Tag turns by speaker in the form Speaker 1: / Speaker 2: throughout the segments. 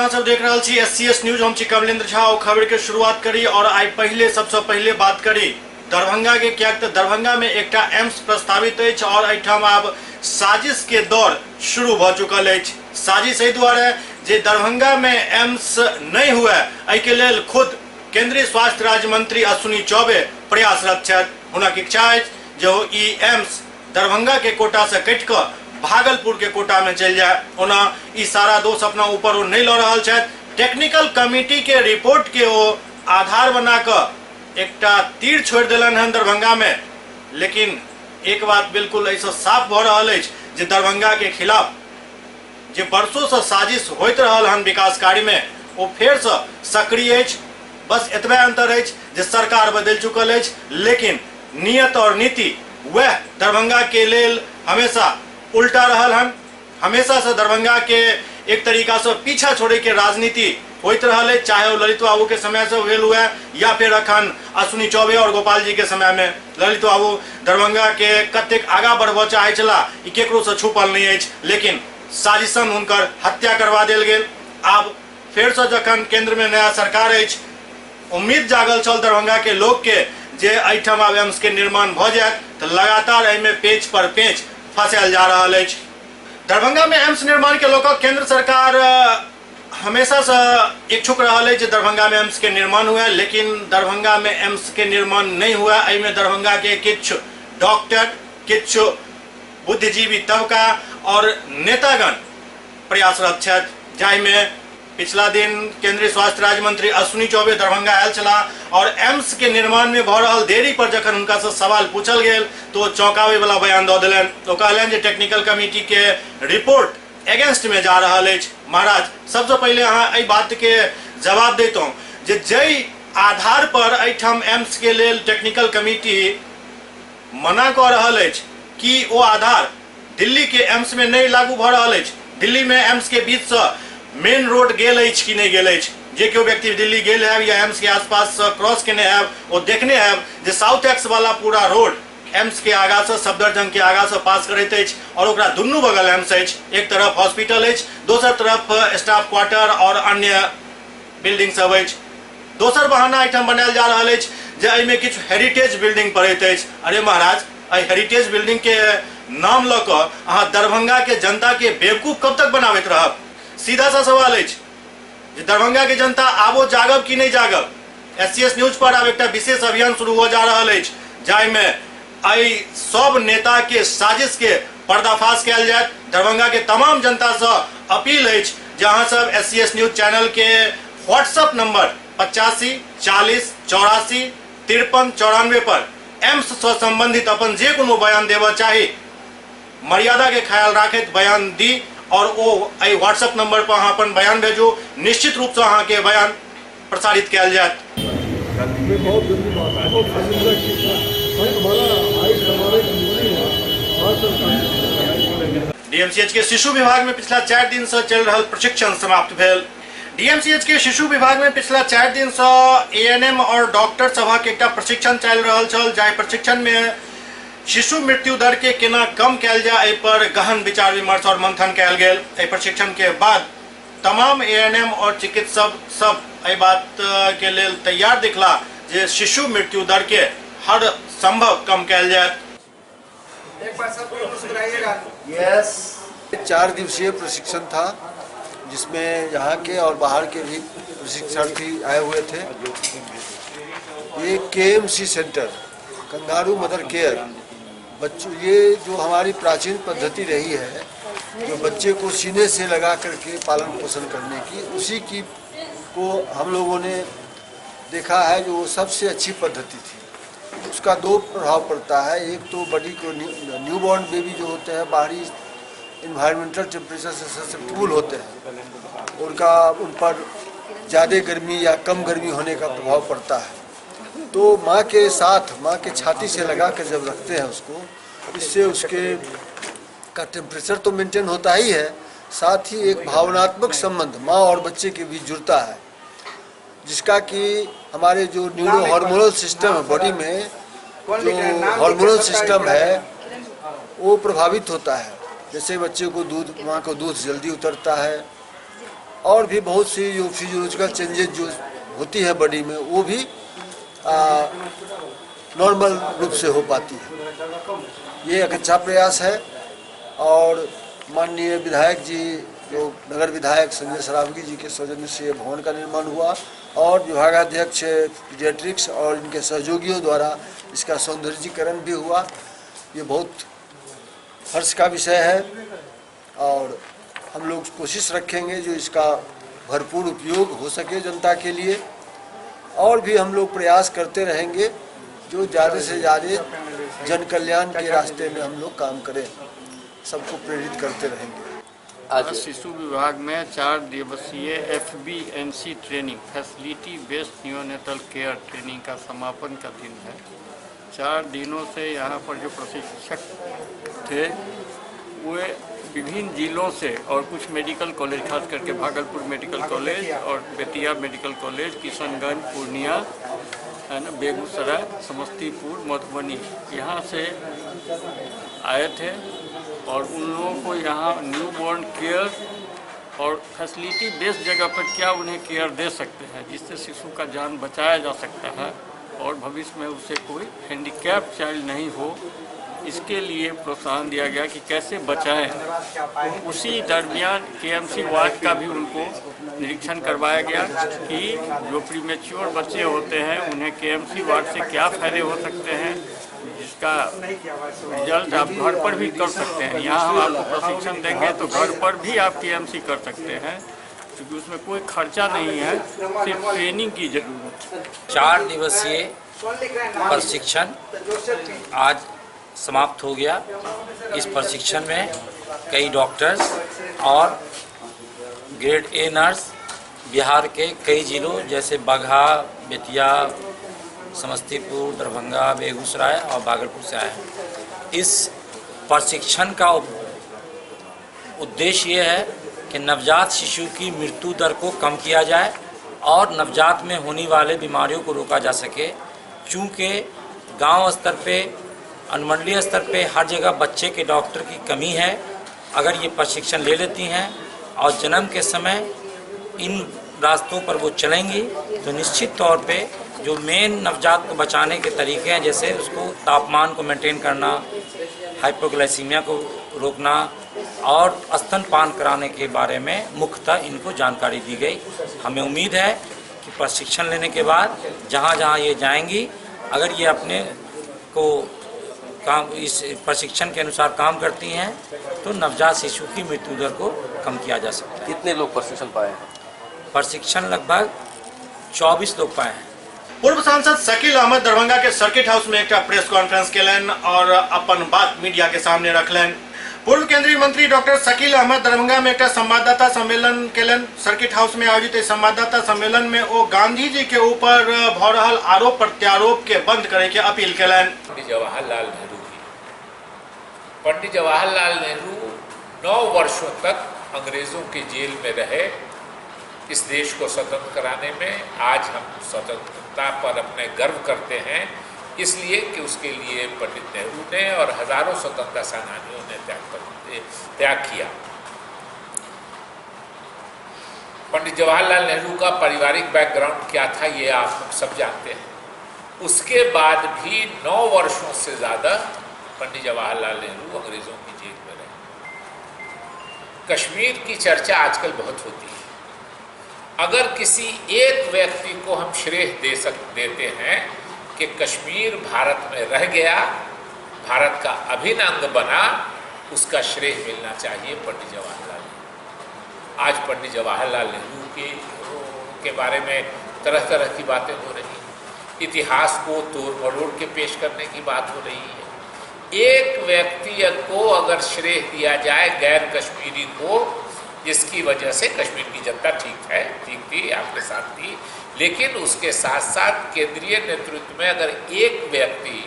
Speaker 1: अहाँ सब देख रहा छी SCS न्यूज। हम छी कमलेंद्र झा। खबर के शुरुआत करी और आई पहले सबसे पहले बात करी दरभंगा के, क्या दरभंगा में एक एम्स प्रस्तावित है और एठाम आब साजिश के दौर शुरू भ चुकल है। साजिश एहि दुआरे जे दरभंगा में एम्स नहीं हुए, एहि के लेल खुद केंद्रीय स्वास्थ्य राज्य मंत्री अश्विनी चौबे प्रयासरत छथि। हुनक इच्छा है जो ई एम्स दरभंगा के कोटा से कटि कऽ भागलपुर के कोटा में चल जाए। ओना ई सारा दोष अपना ऊपर वो नहीं लऽ रहल छथि। टेक्निकल कमिटी के रिपोर्ट के वो आधार बना कऽ एकटा तीर छोड़ दिलन हन दरभंगा में। लेकिन एक बात बिल्कुल ऐसा साफ भ रहल अछि जे दरभंगा के खिलाफ जे वर्षों से साजिश होइत रहल हन विकास कार्य में, वो फेर से सक्रिय अछि। बस एतबे अंतर अछि जे सरकार बदल चुकल अछि, लेकिन नियत और नीति वह दरभंगा के लेल हमेशा उल्टा रहल हन। हमेशा से दरभंगा के एक तरीका से पीछा छोड़े के राजनीति होइत रहल है, चाहे वो ललित बाबू के समय से भेल हुए या फिर अखन अश्विनी चौबे और गोपाल जी के समय में। ललित बाबू दरभंगा के कतेक आगा बढ़ब चाहे छला, ई केकरो से छुपल नहीं अछि, लेकिन साजिशन हुनकर हत्या करवा देल गेल। आब फेर से जखन केंद्र में नया सरकार अछि, उम्मीद जागल छल दरभंगा के लोग के जे एहिठाम आब एम्स के निर्माण भ जायत, तो लगातार एहिमे पेच पर पेच फंसायल जा रहल अछि। दरभंगा में एम्स निर्माण के लोक केंद्र सरकार हमेशा से इच्छुक रहल है जे दरभंगा में एम्स के निर्माण हुआ, लेकिन दरभंगा में एम्स के निर्माण नहीं हुआ। एहिमे दरभंगा के किछु डॉक्टर, किछु बुद्धिजीवी तबका और नेतागण प्रयासरत छथि, जाहिमे पिछला दिन केंद्रीय स्वास्थ्य राज्य मंत्री अश्विनी चौबे दरभंगा आयल छला और एम्स के निर्माण में भ रहल देरी पर जखन उनका से सवाल पूछल गेल तो चौंकावे वाला बयान दऽ देलनि। तो कहलनि जे टेक्निकल कमिटी के रिपोर्ट अगेंस्ट में जा रहल अछि। महाराज, सबसे पहले अहाँ एहि बात के जवाब दैतौं जे जै आधार पर एहिठाम एम्स के लेल टेक्निकल कमिटी मना कऽ रहल अछि, कि ओ आधार दिल्ली के एम्स में नहीं लागू भ रहल अछि। दिल्ली में एम्स के बीच से मेन रोड गेल अछि कि नहीं गेल अछि। जे केओ व्यक्ति दिल्ली गेल है या एम्स के आसपास से क्रॉस केने है, वो देखने है जे साउथ एक्स वाला पूरा रोड एम्स के आगा से सफदरजंग के आगा से पास करैत अछि और ओकरा दुनू बगल एम्स अछि। एक तरफ हॉस्पिटल अछि, दोसर तरफ स्टाफ क्वार्टर और अन्य बिल्डिंग सब अछि। दोसर बहाना एहिठाम बनायल जा रहल अछि जे एहिमे किछु हेरिटेज बिल्डिंग पड़ैत अछि। अरे महाराज, एहि हेरिटेज बिल्डिंग के नाम लऽ कऽ अहाँ दरभंगा के जनता के बेवकूफ कब तक बनाबैत रहब? सीधा सा सवाल अछि जे दरभंगा के जनता आबो जागब कि नहीं जागब। SCS न्यूज पर आब एकटा विशेष अभियान शुरू हो जा रहल अछि, जाहिमे एहि सब नेता के साजिश के पर्दाफाश कयल जायत। दरभंगा के तमाम जनता से अपील अछि जे अहाँ सब SCS न्यूज चैनल के व्हाट्सएप नंबर 85 40 84 53 94 पर एम्स से संबंधित अपन जे कोनो बयान देबऽ चाही, मर्यादा के ख्याल राखैत बयान दी और वो एहि व्हाट्सएप नंबर पर अहाँ अपन बयान भेजू। निश्चित रूप से अहाँ के बयान प्रसारित कयल जायत। DMCH के शिशु विभाग में पिछला 4 दिन से चल रहा प्रशिक्षण समाप्त भेल। DMCH के शिशु विभाग में पिछला 4 दिन से ANM और डॉक्टर सभा के एकटा प्रशिक्षण चल रहल छल, जाहि प्रशिक्षण में शिशु मृत्यु दर के केना कम कयल जाय एहि पर गहन विचार विमर्श और मंथन कयल गेल। एहि प्रशिक्षण के बाद तमाम ANM और चिकित्सक सब एहि बात के लेल तैयार दिखला जे शिशु मृत्यु दर के हर संभव कम कयल जाय।
Speaker 2: एक बार सब मुस्कुराइएगा।
Speaker 3: यस, 4 दिवसीय प्रशिक्षण था जिसमें यहाँ के और बाहर के भी प्रशिक्षणार्थी आए हुए थे। ये KMC centre, kangaroo mother care, बच्चों, ये जो हमारी प्राचीन पद्धति रही है, जो बच्चे को सीने से लगा करके पालन पोषण करने की, उसी की को हम लोगों ने देखा है जो सबसे अच्छी पद्धति थी। उसका 2 प्रभाव पड़ता है। एक तो बॉडी को न्यूबॉर्न बेबी जो होते हैं बाहरी इन्वायरमेंटल टेम्परेचर से ससेप्टेबल होते हैं, उन पर ज़्यादा गर्मी या कम गर्मी होने का प्रभाव पड़ता है। तो माँ के साथ, माँ के छाती से लगा कर जब रखते हैं उसको, इससे उसके का टेम्परेचर तो मेंटेन होता ही है, साथ ही एक भावनात्मक संबंध माँ और बच्चे के बीच जुड़ता है, जिसका कि हमारे जो न्यूरो हार्मोनल सिस्टम है बॉडी में, जो हार्मोनल सिस्टम है वो प्रभावित होता है। जैसे बच्चे को दूध, माँ को दूध जल्दी उतरता है, और भी बहुत सी जो फिजियोलॉजिकल चेंजेस जो होती है बॉडी में वो भी नॉर्मल रूप से हो पाती है। ये एक अच्छा प्रयास है और माननीय विधायक जी जो नगर विधायक संजय सरावगी जी के सौजन्य से ये भवन का निर्माण हुआ और विभागाध्यक्ष पीडियाट्रिक्स और इनके सहयोगियों द्वारा इसका सौंदर्यीकरण भी हुआ। ये बहुत हर्ष का विषय है और हम लोग कोशिश रखेंगे जो इसका भरपूर उपयोग हो सके जनता के लिए और भी हम लोग प्रयास करते रहेंगे जो ज़्यादा से ज़्यादा जन कल्याण के रास्ते में हम लोग काम करें, सबको प्रेरित करते रहेंगे।
Speaker 4: आज शिशु विभाग में 4 दिवसीय FBNC training facility based neonatal care training का समापन का दिन है। 4 दिनों से यहाँ पर जो प्रशिक्षक थे वे विभिन्न जिलों से और कुछ मेडिकल कॉलेज खास करके भागलपुर मेडिकल कॉलेज और बेतिया मेडिकल कॉलेज, किशनगंज, पूर्णिया, है ना, बेगूसराय, समस्तीपुर, मधुबनी यहाँ से आए थे और उन लोगों को यहाँ न्यू बॉर्न केयर और फैसिलिटी बेस्ड जगह पर क्या उन्हें केयर दे सकते हैं जिससे शिशु का जान बचाया जा सकता है और भविष्य में उसे कोई हैंडीकैप चाइल्ड नहीं हो, इसके लिए प्रोत्साहन दिया गया कि कैसे बचाएं। उसी दरमियान KMC वार्ड का भी उनको निरीक्षण करवाया गया कि जो प्रीमेच्योर बच्चे होते हैं उन्हें KMC वार्ड से क्या फायदे हो सकते हैं, जिसका रिजल्ट आप घर पर भी कर सकते हैं। यहाँ हम आपको प्रशिक्षण देंगे तो घर पर भी आप KMC कर सकते हैं क्योंकि उसमें कोई खर्चा नहीं है, सिर्फ ट्रेनिंग की जरूरत है।
Speaker 5: 4 दिवसीय प्रशिक्षण आज समाप्त हो गया। इस प्रशिक्षण में कई डॉक्टर्स और ग्रेड A नर्स बिहार के कई जिलों जैसे बगहा, बेतिया, समस्तीपुर, दरभंगा, बेगूसराय और भागलपुर से आए हैं। इस प्रशिक्षण का उद्देश्य ये है कि नवजात शिशु की मृत्यु दर को कम किया जाए और नवजात में होने वाले बीमारियों को रोका जा सके। चूँकि गांव स्तर पे, अनुमंडलीय स्तर पे हर जगह बच्चे के डॉक्टर की कमी है। अगर ये प्रशिक्षण ले लेती हैं और जन्म के समय इन रास्तों पर वो चलेंगी तो निश्चित तौर पे जो मेन नवजात को बचाने के तरीके हैं, जैसे उसको तापमान को मेंटेन करना, हाइपोग्लाइसीमिया को रोकना और स्तनपान कराने के बारे में मुख्यतः इनको जानकारी दी गई। हमें उम्मीद है कि प्रशिक्षण लेने के बाद जहाँ जहाँ ये जाएंगी, अगर ये अपने को काम इस प्रशिक्षण के अनुसार काम करती हैं तो नवजात शिशु की मृत्यु दर को कम किया जा सकता है।
Speaker 6: कितने लोग प्रशिक्षण पाए हैं?
Speaker 5: प्रशिक्षण लगभग 24 लोग पाए हैं।
Speaker 1: पूर्व सांसद शकील अहमद दरभंगा के सर्किट हाउस में एक प्रेस कॉन्फ्रेंस केलन और अपन बात मीडिया के सामने रखलन। पूर्व केंद्रीय मंत्री डॉक्टर शकील अहमद दरभंगा में एक संवाददाता सम्मेलन केलन। सर्किट हाउस में आयोजित संवाददाता सम्मेलन में वो गांधी जी के ऊपर भ रहल आरोप प्रत्यारोप के बंद करे के अपील केलन।
Speaker 7: पंडित जवाहरलाल नेहरू 9 वर्षों तक अंग्रेजों के जेल में रहे। इस देश को स्वतंत्र कराने में आज हम स्वतंत्रता पर अपने गर्व करते हैं, इसलिए कि उसके लिए पंडित नेहरू ने और हजारों स्वतंत्रता सेनानियों ने त्याग किया। पंडित जवाहरलाल नेहरू का पारिवारिक बैकग्राउंड क्या था ये आप लोग सब जानते हैं। उसके बाद भी 9 वर्षों से ज़्यादा पंडित जवाहरलाल नेहरू अंग्रेजों की जेल में रहे। कश्मीर की चर्चा आजकल बहुत होती है। अगर किसी एक व्यक्ति को हम श्रेय देते हैं कि कश्मीर भारत में रह गया, भारत का अभिन्न अंग बना, उसका श्रेय मिलना चाहिए पंडित जवाहरलाल नेहरू। आज पंडित जवाहरलाल नेहरू के बारे में तरह तरह की बातें हो रही हैं। इतिहास को तोड़ मरोड़ के पेश करने की बात हो रही है। एक व्यक्ति को अगर श्रेय दिया जाए गैर कश्मीरी को, जिसकी वजह से कश्मीर की जनता ठीक थी, आपके साथ थी, लेकिन उसके साथ साथ केंद्रीय नेतृत्व में अगर एक व्यक्ति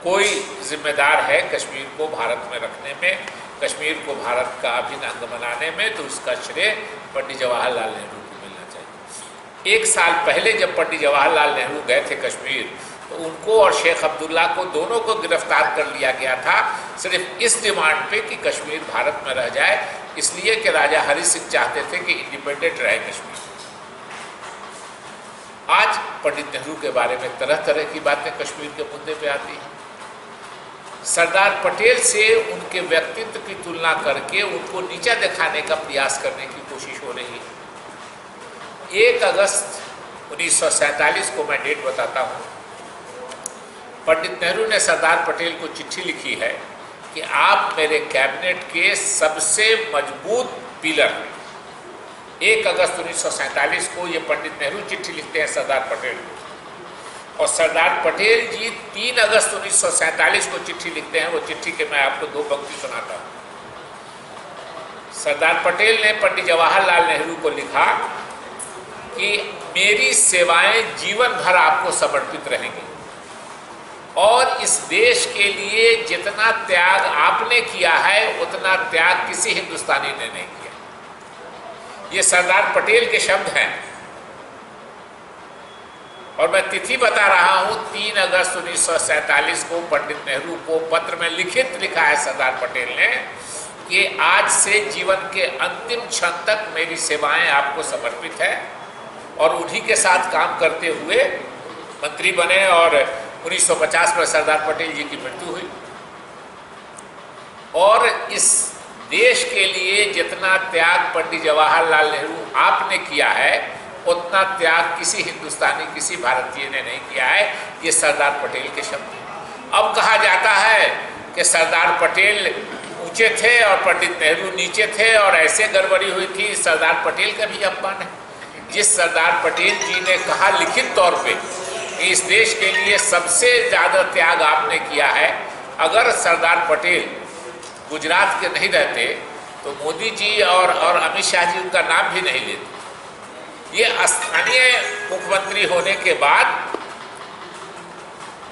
Speaker 7: कोई जिम्मेदार है कश्मीर को भारत में रखने में, कश्मीर को भारत का अभिन्न अंग बनाने में, तो उसका श्रेय पंडित जवाहरलाल नेहरू को मिलना चाहिए। 1 साल पहले जब पंडित जवाहरलाल नेहरू गए थे कश्मीर, तो उनको और शेख अब्दुल्ला को दोनों को गिरफ्तार कर लिया गया था, सिर्फ इस डिमांड पे कि कश्मीर भारत में रह जाए, इसलिए कि राजा हरि सिंह चाहते थे कि इंडिपेंडेंट रहे कश्मीर। आज पंडित नेहरू के बारे में तरह तरह की बातें कश्मीर के मुद्दे पे आती हैं। सरदार पटेल से उनके व्यक्तित्व की तुलना करके उनको नीचा दिखाने का प्रयास करने की कोशिश हो रही है। 1 अगस्त 1947 को मैं डेट बताता हूँ। पंडित नेहरू ने सरदार पटेल को चिट्ठी लिखी है कि आप मेरे कैबिनेट के सबसे मजबूत पिलर हैं। 1 अगस्त 1947 को ये पंडित नेहरू चिट्ठी लिखते हैं सरदार पटेल को, और सरदार पटेल जी 3 अगस्त 1947 को चिट्ठी लिखते हैं। वो चिट्ठी के मैं आपको 2 पंक्ति सुनाता हूँ। सरदार पटेल ने पंडित जवाहरलाल नेहरू को लिखा कि मेरी सेवाएं जीवन भर आपको समर्पित रहेंगी, और इस देश के लिए जितना त्याग आपने किया है उतना त्याग किसी हिंदुस्तानी ने नहीं किया। ये सरदार पटेल के शब्द हैं, और मैं तिथि बता रहा हूं। 3 अगस्त 1947 को पंडित नेहरू को पत्र में लिखित लिखा है सरदार पटेल ने कि आज से जीवन के अंतिम क्षण तक मेरी सेवाएं आपको समर्पित है, और उन्हीं के साथ काम करते हुए मंत्री बने, और 1950 में सरदार पटेल जी की मृत्यु हुई। और इस देश के लिए जितना त्याग पंडित जवाहरलाल नेहरू आपने किया है उतना त्याग किसी हिंदुस्तानी, किसी भारतीय ने नहीं किया है। ये सरदार पटेल के शब्द हैं। अब कहा जाता है कि सरदार पटेल ऊंचे थे और पंडित नेहरू नीचे थे, और ऐसे गड़बड़ी हुई थी। सरदार पटेल का भी अपमान है। जिस सरदार पटेल जी ने कहा लिखित तौर पे कि इस देश के लिए सबसे ज़्यादा त्याग आपने किया है, अगर सरदार पटेल गुजरात के नहीं रहते तो मोदी जी और अमित शाह जी उनका नाम भी नहीं लेते। ये स्थानीय मुख्यमंत्री होने के बाद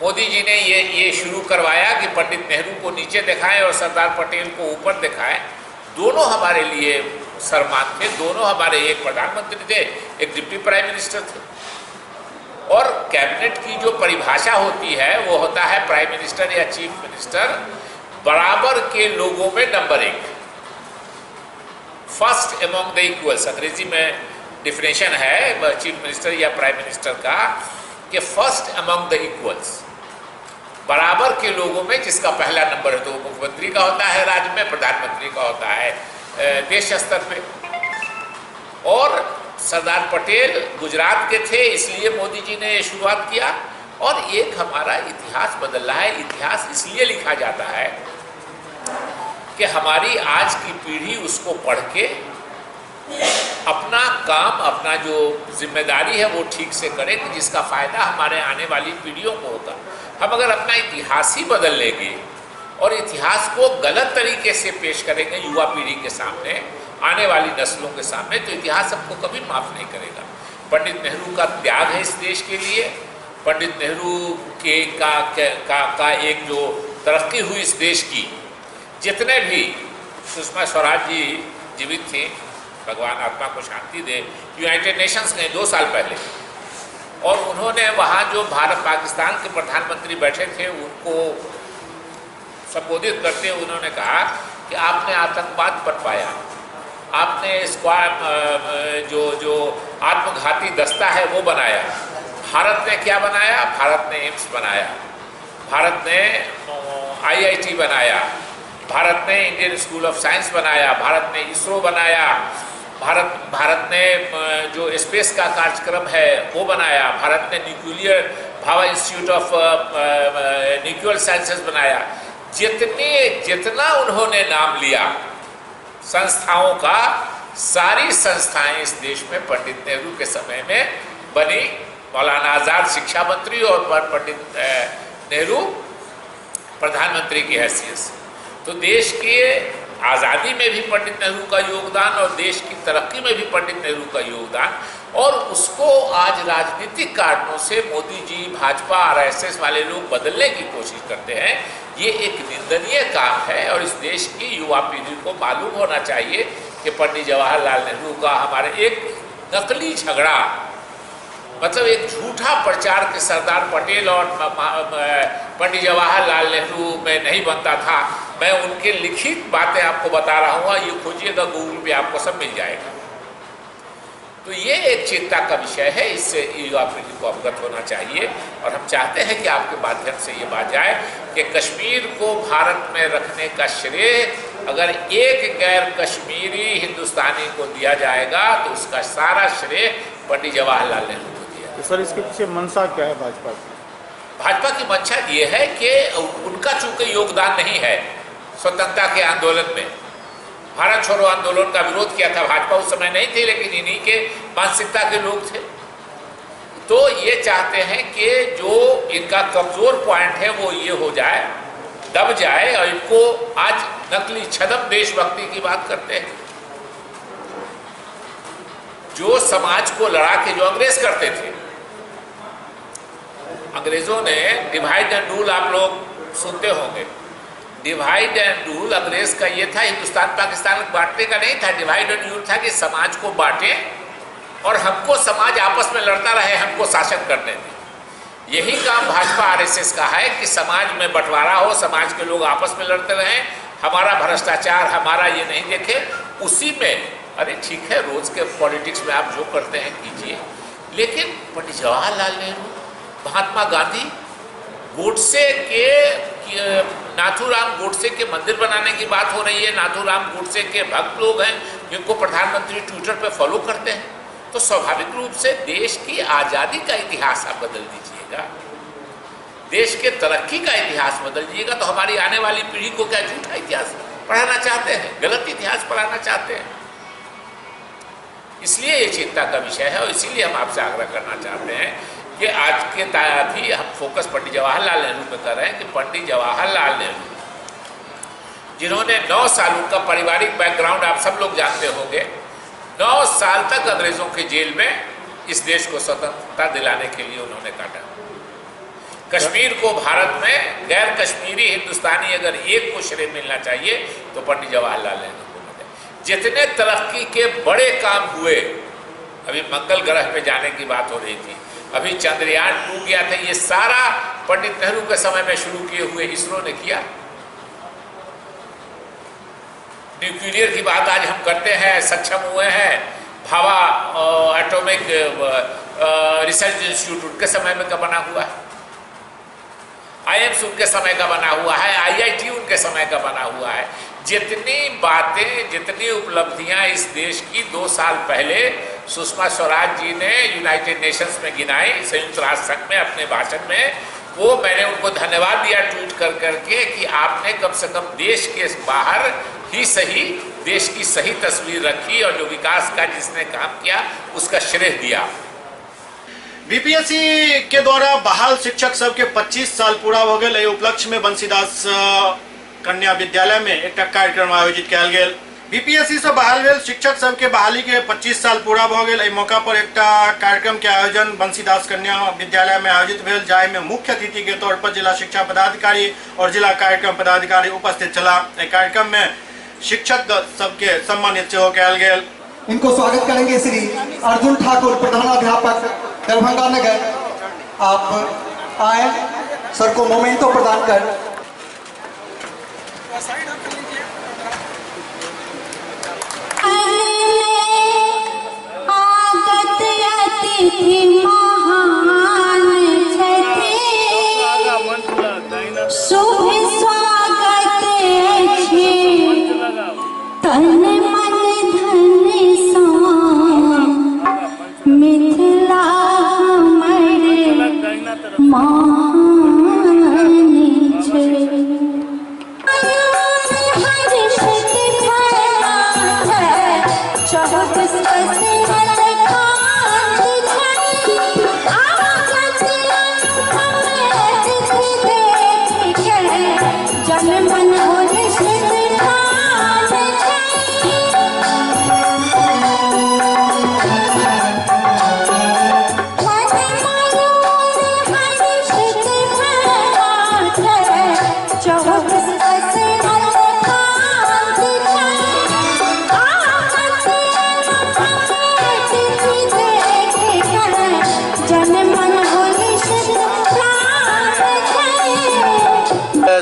Speaker 7: मोदी जी ने ये शुरू करवाया कि पंडित नेहरू को नीचे दिखाएं और सरदार पटेल को ऊपर दिखाएं। दोनों हमारे लिए सम्मान थे, दोनों हमारे, एक प्रधानमंत्री थे, एक डिप्टी प्राइम मिनिस्टर थे। और कैबिनेट की जो परिभाषा होती है वो होता है प्राइम मिनिस्टर या चीफ मिनिस्टर बराबर के लोगों में number 1, first among the equals. अंग्रेजी में डिफिनेशन है चीफ मिनिस्टर या प्राइम मिनिस्टर का कि फर्स्ट एमॉन्ग द इक्वल्स, बराबर के लोगों में जिसका पहला नंबर है। तो मुख्यमंत्री का होता है राज्य में, प्रधानमंत्री का होता है देश स्तर पे। और सरदार पटेल गुजरात के थे, इसलिए मोदी जी ने ये शुरुआत किया। और एक हमारा इतिहास बदल रहा है। इतिहास इसलिए लिखा जाता है कि हमारी आज की पीढ़ी उसको पढ़ के अपना काम, अपना जो जिम्मेदारी है वो ठीक से करे कि जिसका फ़ायदा हमारे आने वाली पीढ़ियों को होगा। हम अगर अपना इतिहास ही बदल लेंगे और इतिहास को गलत तरीके से पेश करेंगे युवा पीढ़ी के सामने, आने वाली नस्लों के सामने, तो इतिहास हमको कभी माफ़ नहीं करेगा। पंडित नेहरू का त्याग है इस देश के लिए, पंडित नेहरू के का एक जो तरक्की हुई इस देश की, जितने भी सुषमा स्वराज जी जीवित थी, भगवान आत्मा को शांति दे, यूनाइटेड नेशंस ने 2 साल पहले, और उन्होंने वहाँ जो भारत पाकिस्तान के प्रधानमंत्री बैठे थे उनको संबोधित करते हुए उन्होंने कहा कि आपने आतंकवाद पनपाया, आपने स्क्वाड जो आत्मघाती दस्ता है वो बनाया। भारत ने क्या बनाया? भारत ने एम्स बनाया, भारत ने IIT बनाया, भारत ने इंडियन स्कूल ऑफ साइंस बनाया, भारत ने इसरो बनाया, भारत ने जो स्पेस का कार्यक्रम है वो बनाया, भारत ने nuclear Bhabha institute of nuclear sciences बनाया। जितना उन्होंने नाम लिया संस्थाओं का, सारी संस्थाएं इस देश में पंडित नेहरू के समय में बनी। मौलाना आज़ाद शिक्षा मंत्री और पंडित नेहरू प्रधानमंत्री की हैसियत से। तो देश के आज़ादी में भी पंडित नेहरू का योगदान और देश की तरक्की में भी पंडित नेहरू का योगदान, और उसको आज राजनीतिक कारणों से मोदी जी, भाजपा, RSS वाले लोग बदलने की कोशिश करते हैं। ये एक निंदनीय काम है, और इस देश की युवा पीढ़ी को मालूम होना चाहिए कि पंडित जवाहरलाल नेहरू का हमारे एक नकली झगड़ा, मतलब एक झूठा प्रचार कि सरदार पटेल और पंडित जवाहरलाल नेहरू में नहीं बनता था, मैं उनके लिखित बातें आपको बता रहा हूँ, ये खोजिएगा गूगल पे, आपको सब मिल जाएगा। तो ये एक चिंता का विषय है, इससे युवा पीढ़ी को अवगत होना चाहिए। और हम चाहते हैं कि आपके माध्यम से ये बात जाए कि कश्मीर को भारत में रखने का श्रेय अगर एक गैर कश्मीरी हिंदुस्तानी को दिया जाएगा तो उसका सारा श्रेय पंडित जवाहरलाल नेहरू को दिया।
Speaker 1: तो सर, इसके पीछे मंशा क्या है भाजपा की?
Speaker 7: भाजपा की मंशा ये है कि उनका चूंकि योगदान नहीं है स्वतंत्रता के आंदोलन में, भारत छोड़ो आंदोलन का विरोध किया था भाजपा, उस समय नहीं थे, लेकिन इन्हीं के मानसिकता के लोग थे। तो ये चाहते हैं कि जो इनका कमजोर पॉइंट है वो ये हो जाए, दब जाए, और इनको आज नकली छदम देशभक्ति की बात करते हैं। जो समाज को लड़ा के जो अंग्रेज करते थे, अंग्रेजों ने डिवाइड एंड रूल, आप लोग सुनते होंगे, डिवाइड एंड रूल अंग्रेज का ये था, हिंदुस्तान पाकिस्तान बांटने का नहीं था। डिवाइड एंड रूल था कि समाज को बांटे और हमको समाज आपस में लड़ता रहे, हमको शासन करने दें। यही काम भाजपा आरएसएस का है कि समाज में बंटवारा हो, समाज के लोग आपस में लड़ते रहें, हमारा भ्रष्टाचार, हमारा ये नहीं देखे। उसी में अरे ठीक है, रोज के पॉलिटिक्स में आप जो करते हैं कीजिए, लेकिन पंडित जवाहरलाल नेहरू, महात्मा गांधी, गोडसे के नाथूराम गोडसे के मंदिर बनाने की बात हो रही है, नाथूराम गोडसे के भक्त लोग हैं जिनको प्रधानमंत्री ट्विटर पे फॉलो करते हैं। तो स्वाभाविक रूप से देश की आज़ादी का इतिहास आप बदल दीजिएगा, देश के तरक्की का इतिहास बदल दीजिएगा, तो हमारी आने वाली पीढ़ी को क्या झूठा इतिहास पढ़ाना चाहते हैं, गलत इतिहास पढ़ाना चाहते हैं? इसलिए ये चिंता का विषय है और इसीलिए हम आपसे आग्रह करना चाहते हैं कि आज के भी हम फोकस पंडित जवाहरलाल नेहरू पे कर रहे हैं कि पंडित जवाहरलाल नेहरू जिन्होंने 9 साल, उनका पारिवारिक बैकग्राउंड आप सब लोग जानते होंगे, 9 साल तक अंग्रेजों के जेल में इस देश को स्वतंत्रता दिलाने के लिए उन्होंने काटा। कश्मीर को भारत में गैर कश्मीरी हिंदुस्तानी अगर एक को श्रेय मिलना चाहिए तो पंडित जवाहरलाल नेहरू को मिले। जितने तरक्की के बड़े काम हुए, अभी मंगल ग्रह पे जाने की बात हो रही थी, अभी चंद्रयान 2 गया था, ये सारा पंडित नेहरू के समय में शुरू किए हुए इसरो ने किया। न्यूक्लियर की बात आज हम करते हैं, सक्षम हुए हैं, भाभा एटॉमिक रिसर्च इंस्टीट्यूट उनके समय में का बना हुआ है, आईएम्स उनके समय का बना हुआ है, आईआईटी उनके समय का बना हुआ है। जितनी बातें, जितनी उपलब्धियां इस देश की 2 साल पहले सुषमा स्वराज जी ने यूनाइटेड नेशंस में गिनाई, संयुक्त राष्ट्र संघ में अपने भाषण में, वो मैंने उनको धन्यवाद दिया ट्वीट कर करके कि आपने कम से कम देश के बाहर ही सही देश की सही तस्वीर रखी और जो विकास का जिसने काम किया उसका श्रेय दिया।
Speaker 1: बीपीएससी के द्वारा बहाल शिक्षक सब के 25 साल पूरा हो गए। उपलक्ष्य में बंसीदास कन्या विद्यालय में एक कार्यक्रम आयोजित किया गया। बीपीएससी से बहाल भेल शिक्षक सब के बहाली के 25 साल पूरा हो गए। एहि मौका पर एक कार्यक्रम के आयोजन बंसीदास कन्या विद्यालय में आयोजित भेल, जाहि में मुख्य अतिथि के तौर पर जिला शिक्षा पदाधिकारी और जिला कार्यक्रम पदाधिकारी उपस्थित चला। एहि कार्यक्रम में शिक्षक सबके सम्मानित किया गया।
Speaker 2: इनको स्वागत करेंगे श्री अर्जुन ठाकुर, प्रधानाध्यापक दरभंगा नगर। आप आए, सर को मोमेंटो प्रदान कर।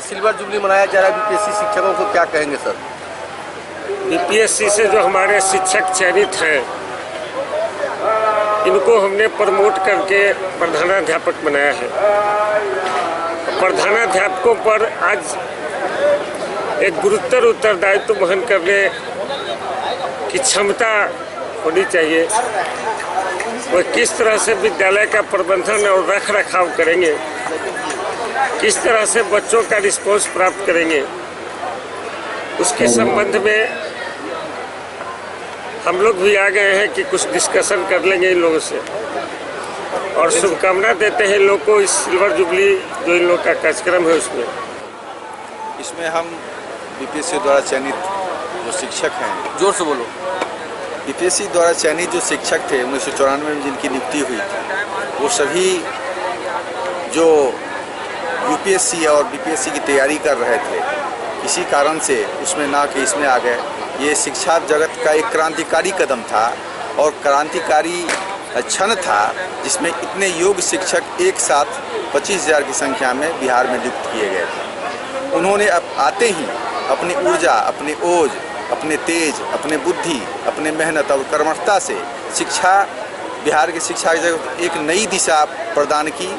Speaker 6: सिल्वर जुबली मनाया जा रहा है बीपीएससी शिक्षकों को, क्या कहेंगे सर?
Speaker 8: बीपीएससी से जो हमारे शिक्षक चयनित हैं, इनको हमने प्रमोट करके प्रधानाध्यापक बनाया है। प्रधानाध्यापकों पर आज एक गुरुतर उत्तरदायित्व वहन करने की क्षमता होनी चाहिए। वो किस तरह से विद्यालय का प्रबंधन और रख रखाव करेंगे, किस तरह से बच्चों का रिस्पॉन्स प्राप्त करेंगे, उसके संबंध में हम लोग भी आ गए हैं कि कुछ डिस्कशन कर लेंगे इन लोगों से, और शुभकामना देते हैं लोग को इस सिल्वर जुबली जो इन लोग का कार्यक्रम है उसमें।
Speaker 9: इसमें हम बीपीएससी द्वारा चयनित जो शिक्षक हैं,
Speaker 6: जोर से बोलो।
Speaker 9: बीपीएससी द्वारा चयनित जो शिक्षक थे 1994 में जिनकी नियुक्ति हुई थी, वो सभी जो यूपीएससी और बीपीएससी की तैयारी कर रहे थे, किसी कारण से उसमें ना कि इसमें आ गए। ये शिक्षा जगत का एक क्रांतिकारी कदम था और क्रांतिकारी क्षण था, जिसमें इतने योग्य शिक्षक एक साथ 25,000 की संख्या में बिहार में नियुक्त किए गए थे। उन्होंने अब आते ही अपनी ऊर्जा, अपनी ओज, अपने तेज, अपने बुद्धि, अपने मेहनत और कर्मठता से बिहार की शिक्षा जगत एक नई दिशा प्रदान की।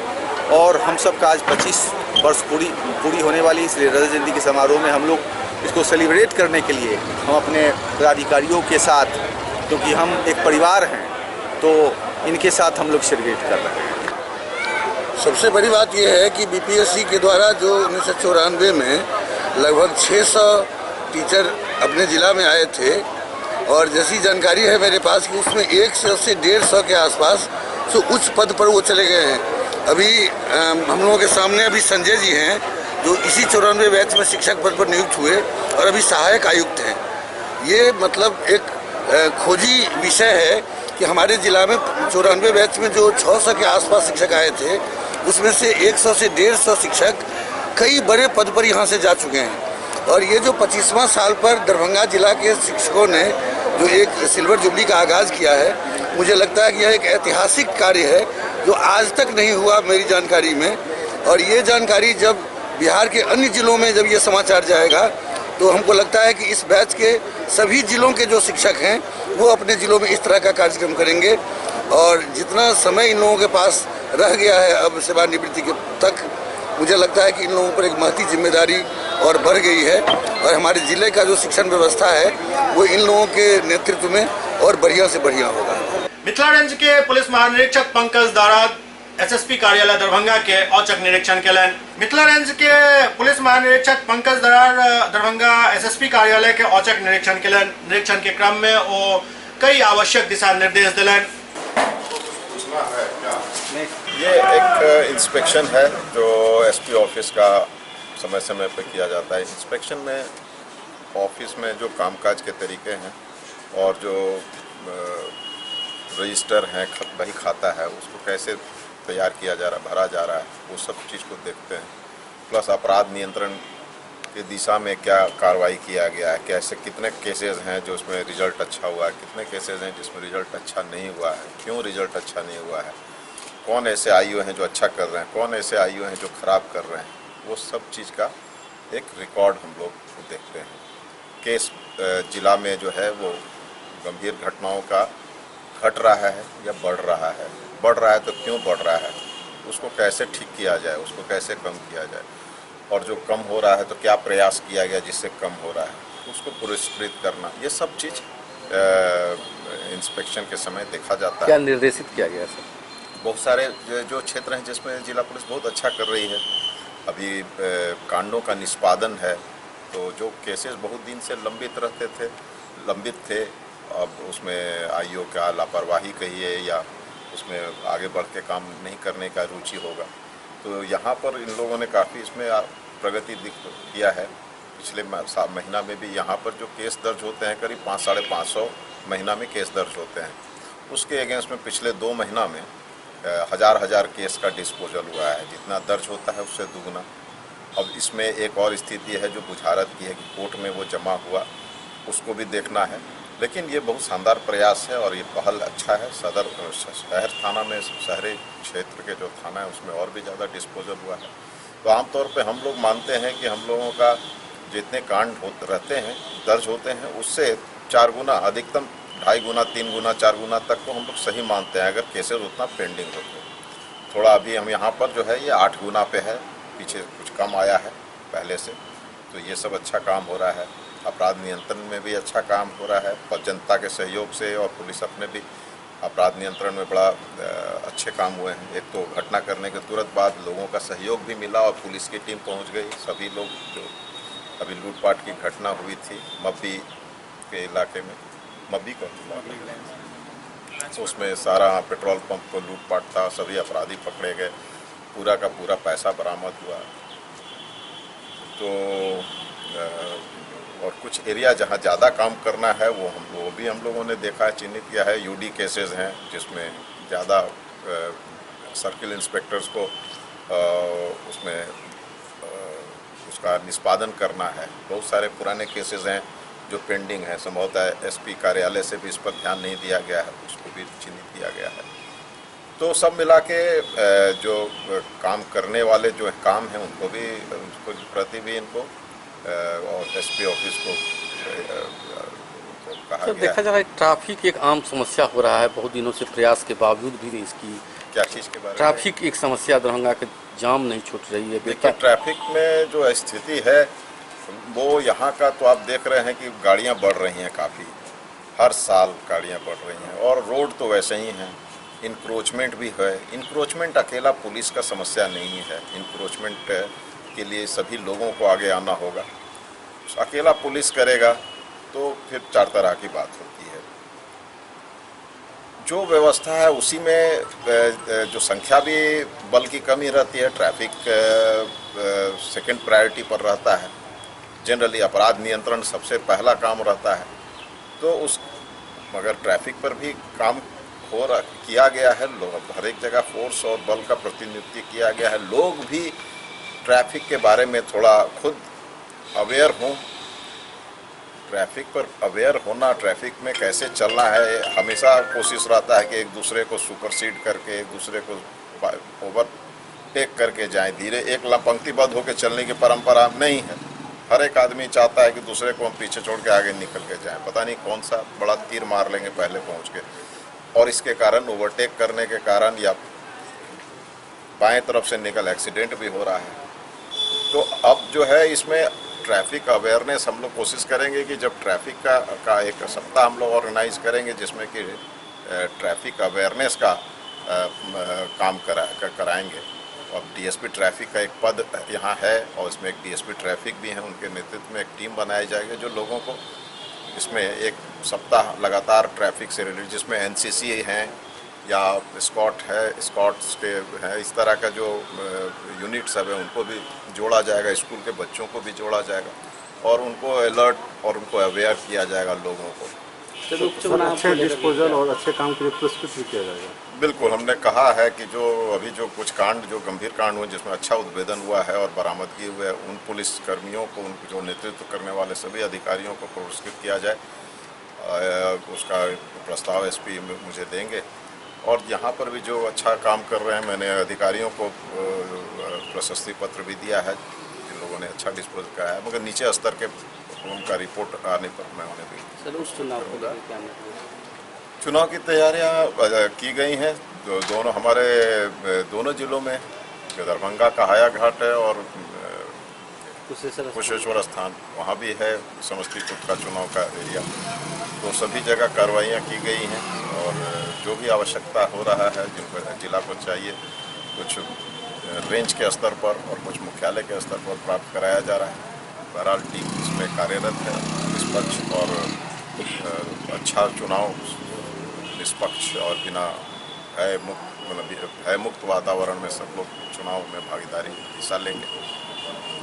Speaker 9: और हम सब का आज 25 वर्ष पूरी होने वाली, इसलिए रजत जयंती के समारोह में हम लोग इसको सेलिब्रेट करने के लिए हम अपने पदाधिकारियों के साथ, क्योंकि हम एक परिवार हैं, तो इनके साथ हम लोग सेलिब्रेट कर रहे हैं।
Speaker 10: सबसे बड़ी बात यह है कि बीपीएससी के द्वारा जो 1994 में लगभग 600 टीचर अपने ज़िला में आए थे, और जैसी जानकारी है मेरे पास कि उसमें 100 से 150 के आसपास जो उच्च पद पर वो चले गए हैं। अभी हम लोगों के सामने अभी संजय जी हैं जो इसी 94 बैच में शिक्षक पद पर नियुक्त हुए और अभी सहायक आयुक्त हैं। ये मतलब एक खोजी विषय है कि हमारे ज़िला में 94 बैच में जो 600 के आसपास शिक्षक आए थे, उसमें से 100 से 150 शिक्षक कई बड़े पद पर यहाँ से जा चुके हैं। और ये जो 25वां साल पर दरभंगा जिला के शिक्षकों ने जो एक सिल्वर जुबली का आगाज़ किया है, मुझे लगता है कि यह एक ऐतिहासिक कार्य है जो आज तक नहीं हुआ मेरी जानकारी में। और ये जानकारी जब बिहार के अन्य ज़िलों में जब ये समाचार जाएगा, तो हमको लगता है कि इस बैच के सभी ज़िलों के जो शिक्षक हैं वो अपने ज़िलों में इस तरह का कार्यक्रम करेंगे। और जितना समय इन लोगों के पास रह गया है अब सेवानिवृत्ति के तक, मुझे लगता है कि इन लोगों पर एक महती जिम्मेदारी और बढ़ गई है। और हमारे ज़िले का जो शिक्षण व्यवस्था है वो इन लोगों के नेतृत्व में और बढ़िया से बढ़िया होगा।
Speaker 1: मिथिला रेंज के पुलिस महानिरीक्षक पंकज दाराद एसएसपी कार्यालय दरभंगा के औचक निरीक्षण केलन। मिथिला रेंज के पुलिस महानिरीक्षक पंकज दाराद दरभंगा एसएसपी कार्यालय के औचक निरीक्षण केलन। निरीक्षण के क्रम में वो कई आवश्यक दिशा निर्देश दिलन।
Speaker 11: ये एक इंस्पेक्शन है जो एसपी ऑफिस का समय समय पर किया जाता है। इंस्पेक्शन में ऑफिस में जो कामकाज के तरीके हैं और जो रजिस्टर हैं, बही खाता है, उसको कैसे तैयार किया जा रहा है, भरा जा रहा है, वो सब चीज़ को देखते हैं। प्लस अपराध नियंत्रण की दिशा में क्या कार्रवाई किया गया है, कैसे कितने केसेस हैं जो उसमें रिजल्ट अच्छा हुआ है, कितने केसेस हैं जिसमें रिजल्ट अच्छा नहीं हुआ है, क्यों रिजल्ट अच्छा नहीं हुआ है, कौन ऐसे आईओ हैं जो अच्छा कर रहे हैं, कौन ऐसे आईओ हैं जो ख़राब कर रहे हैं, वो सब चीज़ का एक रिकॉर्ड हम लोग देखते हैं। केस जिला में जो है वो गंभीर घटनाओं का घट रहा है या बढ़ रहा है, बढ़ रहा है तो क्यों बढ़ रहा है, उसको कैसे ठीक किया जाए, उसको कैसे कम किया जाए, और जो कम हो रहा है तो क्या प्रयास किया गया जिससे कम हो रहा है, उसको पुरस्कृत करना, ये सब चीज़ इंस्पेक्शन के समय देखा जाता है।
Speaker 6: क्या निर्देशित किया गया सर?
Speaker 11: बहुत सारे जो क्षेत्र हैं जिसमें जिला पुलिस बहुत अच्छा कर रही है। अभी कांडों का निष्पादन है, तो जो केसेस बहुत दिन से लंबित थे, अब उसमें आईओ का लापरवाही कहिए या उसमें आगे बढ़ के काम नहीं करने का रुचि होगा, तो यहाँ पर इन लोगों ने काफ़ी इसमें प्रगति किया है। पिछले महीना में भी यहाँ पर जो केस दर्ज होते हैं करीब 500-550 महीना में केस दर्ज होते हैं, उसके अगेंस्ट में पिछले 2 महीना में हजार केस का डिस्पोजल हुआ है, जितना दर्ज होता है उससे दुगना। अब इसमें एक और स्थिति है जो बुझारत की है कि कोर्ट में वो जमा हुआ, उसको भी देखना है। लेकिन ये बहुत शानदार प्रयास है और ये पहल अच्छा है। शहर थाना में, शहरी क्षेत्र के जो थाना है उसमें और भी ज़्यादा डिस्पोजल हुआ है। तो आमतौर पे हम लोग मानते हैं कि हम लोगों का जितने कांड रहते हैं दर्ज होते हैं उससे 4 गुना, अधिकतम 2.5 गुना, 3 गुना, 4 गुना तक को हम लोग सही मानते हैं अगर केसेस उतना पेंडिंग होते हैं। थोड़ा अभी हम यहाँ पर जो है ये 8 गुना पे है, पीछे कुछ कम आया है पहले से, तो ये सब अच्छा काम हो रहा है। अपराध नियंत्रण में भी अच्छा काम हो रहा है और जनता के सहयोग से, और पुलिस अपने भी अपराध नियंत्रण में बड़ा अच्छे काम हुए हैं। एक तो घटना करने के तुरंत बाद लोगों का सहयोग भी मिला और पुलिस की टीम पहुंच गई। सभी लोग, जो अभी लूटपाट की घटना हुई थी मब्बी के इलाके में, मब्बी को उसमें सारा पेट्रोल पंप को लूटपाट था, सभी अपराधी पकड़े गए, पूरा का पूरा पैसा बरामद हुआ। तो और कुछ एरिया जहां ज़्यादा काम करना है वो भी हम लोगों ने देखा है, चिन्हित किया है। यूडी केसेस हैं जिसमें ज़्यादा सर्किल इंस्पेक्टर्स को उसमें उसका निष्पादन करना है। बहुत सारे पुराने केसेस हैं जो पेंडिंग है, संभवतः एसपी कार्यालय से भी इस पर ध्यान नहीं दिया गया है, उसको भी चिन्हित किया गया है। तो सब मिला के जो काम करने वाले जो काम हैं उनको प्रति भी इनको और एसपी ऑफिस को कहा गया।
Speaker 6: देखा जा रहा है ट्रैफिक एक आम समस्या हो रहा है, बहुत दिनों से प्रयास के बावजूद भी इसकी
Speaker 11: क्या चीज़ के बारे में?
Speaker 6: ट्रैफिक एक समस्या दरभंगा के जाम नहीं छूट रही है।
Speaker 11: देखिए ट्रैफिक में जो स्थिति है वो यहाँ का तो आप देख रहे हैं कि गाड़ियाँ बढ़ रही हैं काफ़ी, हर साल गाड़ियाँ बढ़ रही हैं और रोड तो वैसे ही हैं। इंक्रोचमेंट भी है। इंक्रोचमेंट अकेला पुलिस का समस्या नहीं है, इंक्रोचमेंट के लिए सभी लोगों को आगे आना होगा। अकेला पुलिस करेगा तो फिर 4 तरह की बात होती है। जो व्यवस्था है उसी में जो संख्या भी बल की कमी रहती है, ट्रैफिक सेकंड प्रायोरिटी पर रहता है। जनरली अपराध नियंत्रण सबसे पहला काम रहता है, तो उस मगर ट्रैफिक पर भी काम किया गया है। हर एक जगह फोर्स और बल का प्रतिनिधित्व किया गया है। लोग भी ट्रैफिक के बारे में थोड़ा खुद अवेयर हों, ट्रैफिक पर अवेयर होना, ट्रैफिक में कैसे चलना है। हमेशा कोशिश रहता है कि एक दूसरे को सुपरसीड करके, एक दूसरे को ओवरटेक करके जाएं। धीरे एक पंक्तिबद्ध होकर चलने की परंपरा नहीं है। हर एक आदमी चाहता है कि दूसरे को हम पीछे छोड़ के आगे निकल के जाएं। पता नहीं कौन सा बड़ा तीर मार लेंगे पहले पहुंच के, और इसके कारण ओवरटेक करने के कारण या बाएं तरफ से निकल एक्सीडेंट भी हो रहा है। तो अब जो है इसमें ट्रैफिक अवेयरनेस हम लोग कोशिश करेंगे कि जब ट्रैफिक का एक सप्ताह हम लोग ऑर्गेनाइज करेंगे जिसमें कि ट्रैफिक अवेयरनेस का काम कराएंगे। अब डीएसपी ट्रैफिक का एक पद यहाँ है और इसमें एक डीएसपी ट्रैफिक भी है, उनके नेतृत्व में एक टीम बनाई जाएगी जो लोगों को इसमें एक सप्ताह लगातार ट्रैफिक से रिलेटेड, जिसमें एनसीसी हैं या स्कॉट है, स्कॉट्स के हैं, इस तरह का जो यूनिट सब है उनको भी जोड़ा जाएगा, स्कूल के बच्चों को भी जोड़ा जाएगा और उनको अलर्ट और उनको अवेयर किया जाएगा लोगों को।
Speaker 12: अच्छे डिस्पोजल और अच्छे काम के लिए पुरस्कृत भी किया जाएगा।
Speaker 11: बिल्कुल, हमने कहा है कि जो अभी जो कुछ कांड, जो गंभीर कांड हुए जिसमें अच्छा उद्भेदन हुआ है और बरामदगी हुए है, उन पुलिस कर्मियों को, उन जो नेतृत्व करने वाले सभी अधिकारियों को पुरस्कृत किया जाए। उसका प्रस्ताव एसपी मुझे देंगे। और यहाँ पर भी जो अच्छा काम कर रहे हैं, मैंने अधिकारियों को प्रशस्ति पत्र भी दिया है जिन लोगों ने अच्छा डिस्पोज किया है, मगर नीचे स्तर के उनका रिपोर्ट आने पर मैं उन्हें भी चुनाव की तैयारियां की गई हैं। दोनों हमारे दोनों जिलों में, दरभंगा का हायाघाट है और कुशेश्वर स्थान वहाँ भी है, समस्तीपुर का चुनाव का एरिया, तो सभी जगह कार्रवाइयाँ की गई हैं और जो भी आवश्यकता हो रहा है, जिनको जिला को चाहिए, कुछ रेंज के स्तर पर और कुछ मुख्यालय के स्तर पर प्राप्त कराया जा रहा है। बहरहाल टीम इसमें कार्यरत है, निष्पक्ष और अच्छा चुनाव निष्पक्ष और बिना भय मुक्त वातावरण में सब लोग चुनाव में भागीदारी हिस्सा लेंगे।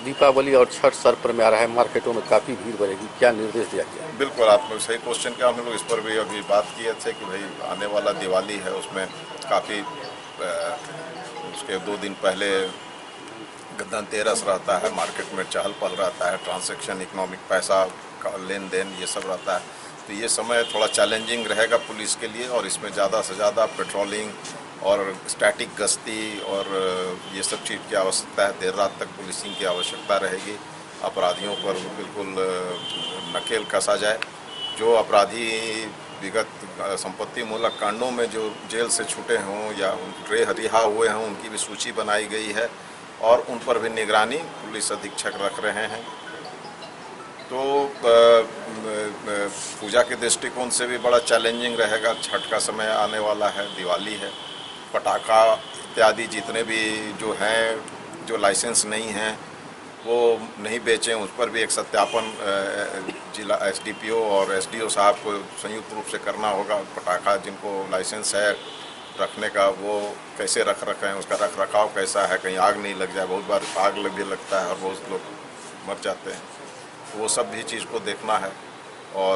Speaker 6: दीपावली और छठ सर पर में आ रहा है, मार्केटों में काफ़ी भीड़ बढ़ेगी, क्या निर्देश दिया गया?
Speaker 11: बिल्कुल, आपने सही क्वेश्चन किया। हम लोग इस पर भी अभी बात किए थे कि भाई आने वाला दिवाली है, उसमें काफ़ी उसके 2 दिन पहले धनतेरस रहता है, मार्केट में चहल पहल रहता है, ट्रांजैक्शन, इकोनॉमिक पैसा का लेन देन ये सब रहता है। तो ये समय थोड़ा चैलेंजिंग रहेगा पुलिस के लिए और इसमें ज़्यादा से ज़्यादा पेट्रोलिंग और स्टैटिक गश्ती और ये सब चीज़ की आवश्यकता है। देर रात तक पुलिसिंग की आवश्यकता रहेगी। अपराधियों पर बिल्कुल नकेल कसा जाए। जो अपराधी विगत संपत्ति मूलक कांडों में जो जेल से छूटे हों या रिहा हुए हों, उनकी भी सूची बनाई गई है और उन पर भी निगरानी पुलिस अधीक्षक रख रहे हैं। तो पूजा के दृष्टिकोण से भी बड़ा चैलेंजिंग रहेगा। छठ का समय आने वाला है, दिवाली है, पटाखा इत्यादि जितने भी जो हैं, जो लाइसेंस नहीं हैं वो नहीं बेचें, उस पर भी एक सत्यापन जिला एसडीपीओ और एसडीओ साहब को संयुक्त रूप से करना होगा। पटाखा जिनको लाइसेंस है रखने का वो कैसे रख रहे हैं, उसका रख रखाव कैसा है, कहीं आग नहीं लग जाए। बहुत बार आग भी लगता है और बहुत लोग मर जाते हैं। तो वो सब भी चीज़ को देखना है और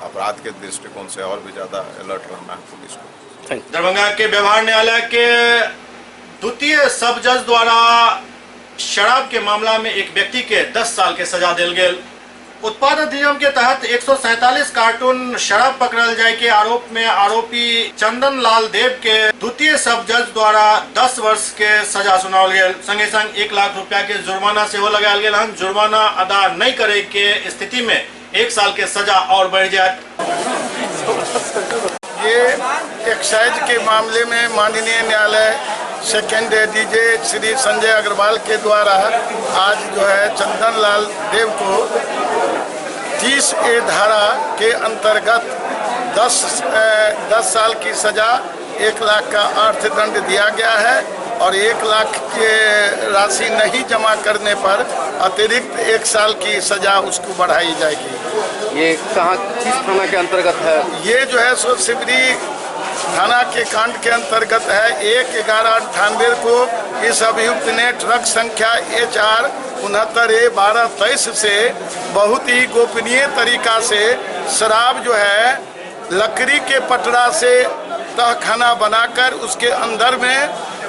Speaker 11: अपराध के दृष्टिकोण से और भी ज़्यादा अलर्ट रहना है पुलिस को।
Speaker 1: दरभंगा के व्यवहार न्यायालय के द्वितीय सब जज द्वारा शराब के मामला में एक व्यक्ति के 10 साल के सजा दिल गेल। उत्पाद अधिनियम के तहत 147 कार्टून शराब पकड़ल जाए के आरोप में आरोपी चंदन लाल देव के द्वितीय सब जज द्वारा 10 वर्ष के सजा सुनाओल गेल। संगे संग 1 लाख रुपया के जुर्माना सेहो लगायल गेल हन। जुर्माना अदा नहीं करे के स्थिति में 1 साल के सजा और बढ़ जाए।
Speaker 13: ये एक्साइज के मामले में माननीय न्यायालय सेकेंड डीजे श्री संजय अग्रवाल के द्वारा आज जो है चंदन लाल देव को 30A धारा के अंतर्गत 10 साल की सजा, 1 लाख का अर्थदंड दिया गया है और 1 लाख के राशि नहीं जमा करने पर अतिरिक्त 1 साल की सजा उसको बढ़ाई जाएगी।
Speaker 6: ये कहाँ किस थाना के अंतर्गत है? ये
Speaker 13: जो है सो सिवरी थाना के कांड के अंतर्गत है। 1/11/98 को इस अभियुक्त ने ट्रक संख्या HR 69A1223 से बहुत ही गोपनीय तरीका से शराब जो है लकड़ी के पटरा से तहखाना बनाकर उसके अंदर में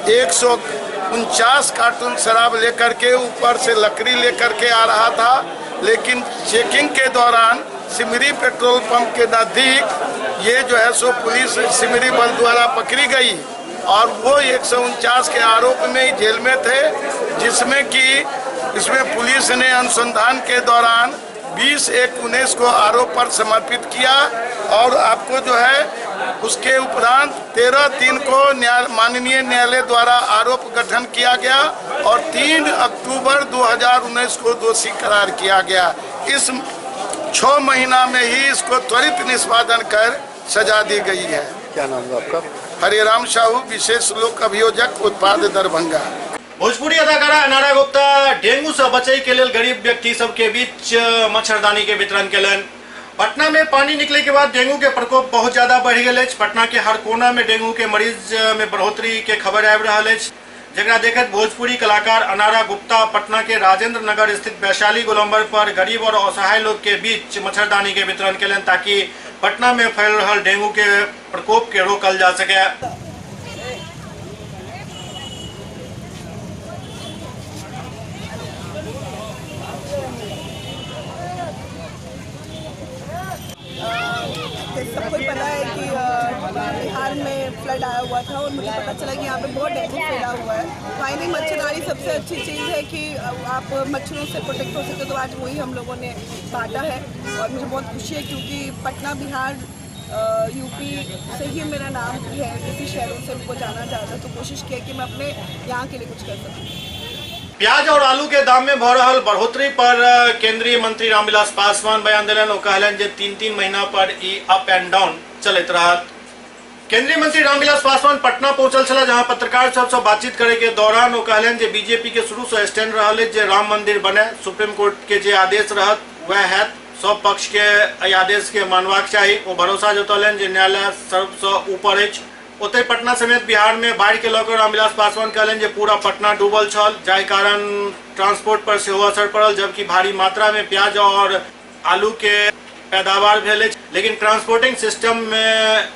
Speaker 13: 149 कार्टून शराब लेकर के ऊपर से लकड़ी लेकर के आ रहा था। लेकिन चेकिंग के दौरान सिमरी पेट्रोल पंप के नज़दीक ये जो है सो पुलिस सिमरी बल द्वारा पकड़ी गई और वो 149 के आरोप में ही जेल में थे, जिसमें कि इसमें पुलिस ने अनुसंधान के दौरान 20/1/19 को आरोप पर समर्पित किया और आपको जो है उसके उपरांत 13/3 को माननीय न्यायालय द्वारा आरोप गठन किया गया और 3 अक्टूबर 2019 को दोषी करार किया गया। इस 6 महीना में ही इसको त्वरित निष्पादन कर सजा दी गई है।
Speaker 6: क्या नाम है आपका?
Speaker 13: हरिराम साहू, विशेष लोक अभियोजक उत्पाद दरभंगा।
Speaker 1: भोजपुरी अदाकारा अनारा गुप्ता डेंगू से बचई के लिए गरीब व्यक्ति सबके बीच मच्छरदानी के वितरण केलन। पटना में पानी निकले के बाद डेंगू के प्रकोप बहुत ज्यादा बढ़ गए। पटना के हर कोना में डेंगू के मरीज में बढ़ोतरी के खबर आबि रहा है, जरा देखत भोजपुरी कलाकार अनारा गुप्ता पटना के राजेंद्र नगर स्थित वैशाली गोलंबर पर गरीब और असहाय लोग के बीच मच्छरदानी के वितरण केलन ताकि पटना में फैल रहा डेंगू के प्रकोप के रोकल जा सके।
Speaker 14: सबको पता है कि बिहार में फ्लड आया हुआ था और मुझे पता चला कि यहाँ पे बहुत डेंगू फैला हुआ है। फाइनली मच्छरदानी सबसे अच्छी चीज़ है कि आप मच्छरों से प्रोटेक्ट हो सकते, तो आज वही हम लोगों ने बांटा है और मुझे बहुत खुशी है क्योंकि पटना बिहार यूपी से ही मेरा नाम है, किसी शहरों से उनको जाना जाता है, तो कोशिश की है कि मैं अपने यहाँ के लिए कुछ कर सकूँ।
Speaker 1: प्याज और आलू के दाम में भ रहल बढ़ोतरी पर केंद्रीय मंत्री रामविलास पासवान बयान दिलन। कहलन जे 3-3 महीना पर ई अप एंड डाउन चलत रहत। केंद्रीय मंत्री रामविलास पासवान पटना पहुंचल छला, जहां पत्रकार सबसे बातचीत करे के दौरान वो कहलन जे बीजेपी के शुरू से स्टैंड रहल जे राम मंदिर बने, सुप्रीम कोर्ट के जे आदेश रहत वह है, सब पक्ष के आदेश के मानवाक चाहिए। वो भरोसा जतौलन जे न्यायालय सबसे ऊपर है। ओते पटना समेत बिहार में बाढ़ के लौकर रामविलास पासवान कहलन जे पूरा पटना डूबल छल, जाहि कारण ट्रांसपोर्ट पर सेहो असर पड़ल, जबकि भारी मात्रा में प्याज और आलू के पैदावार भेल। लेकिन ट्रांसपोर्टिंग सिस्टम में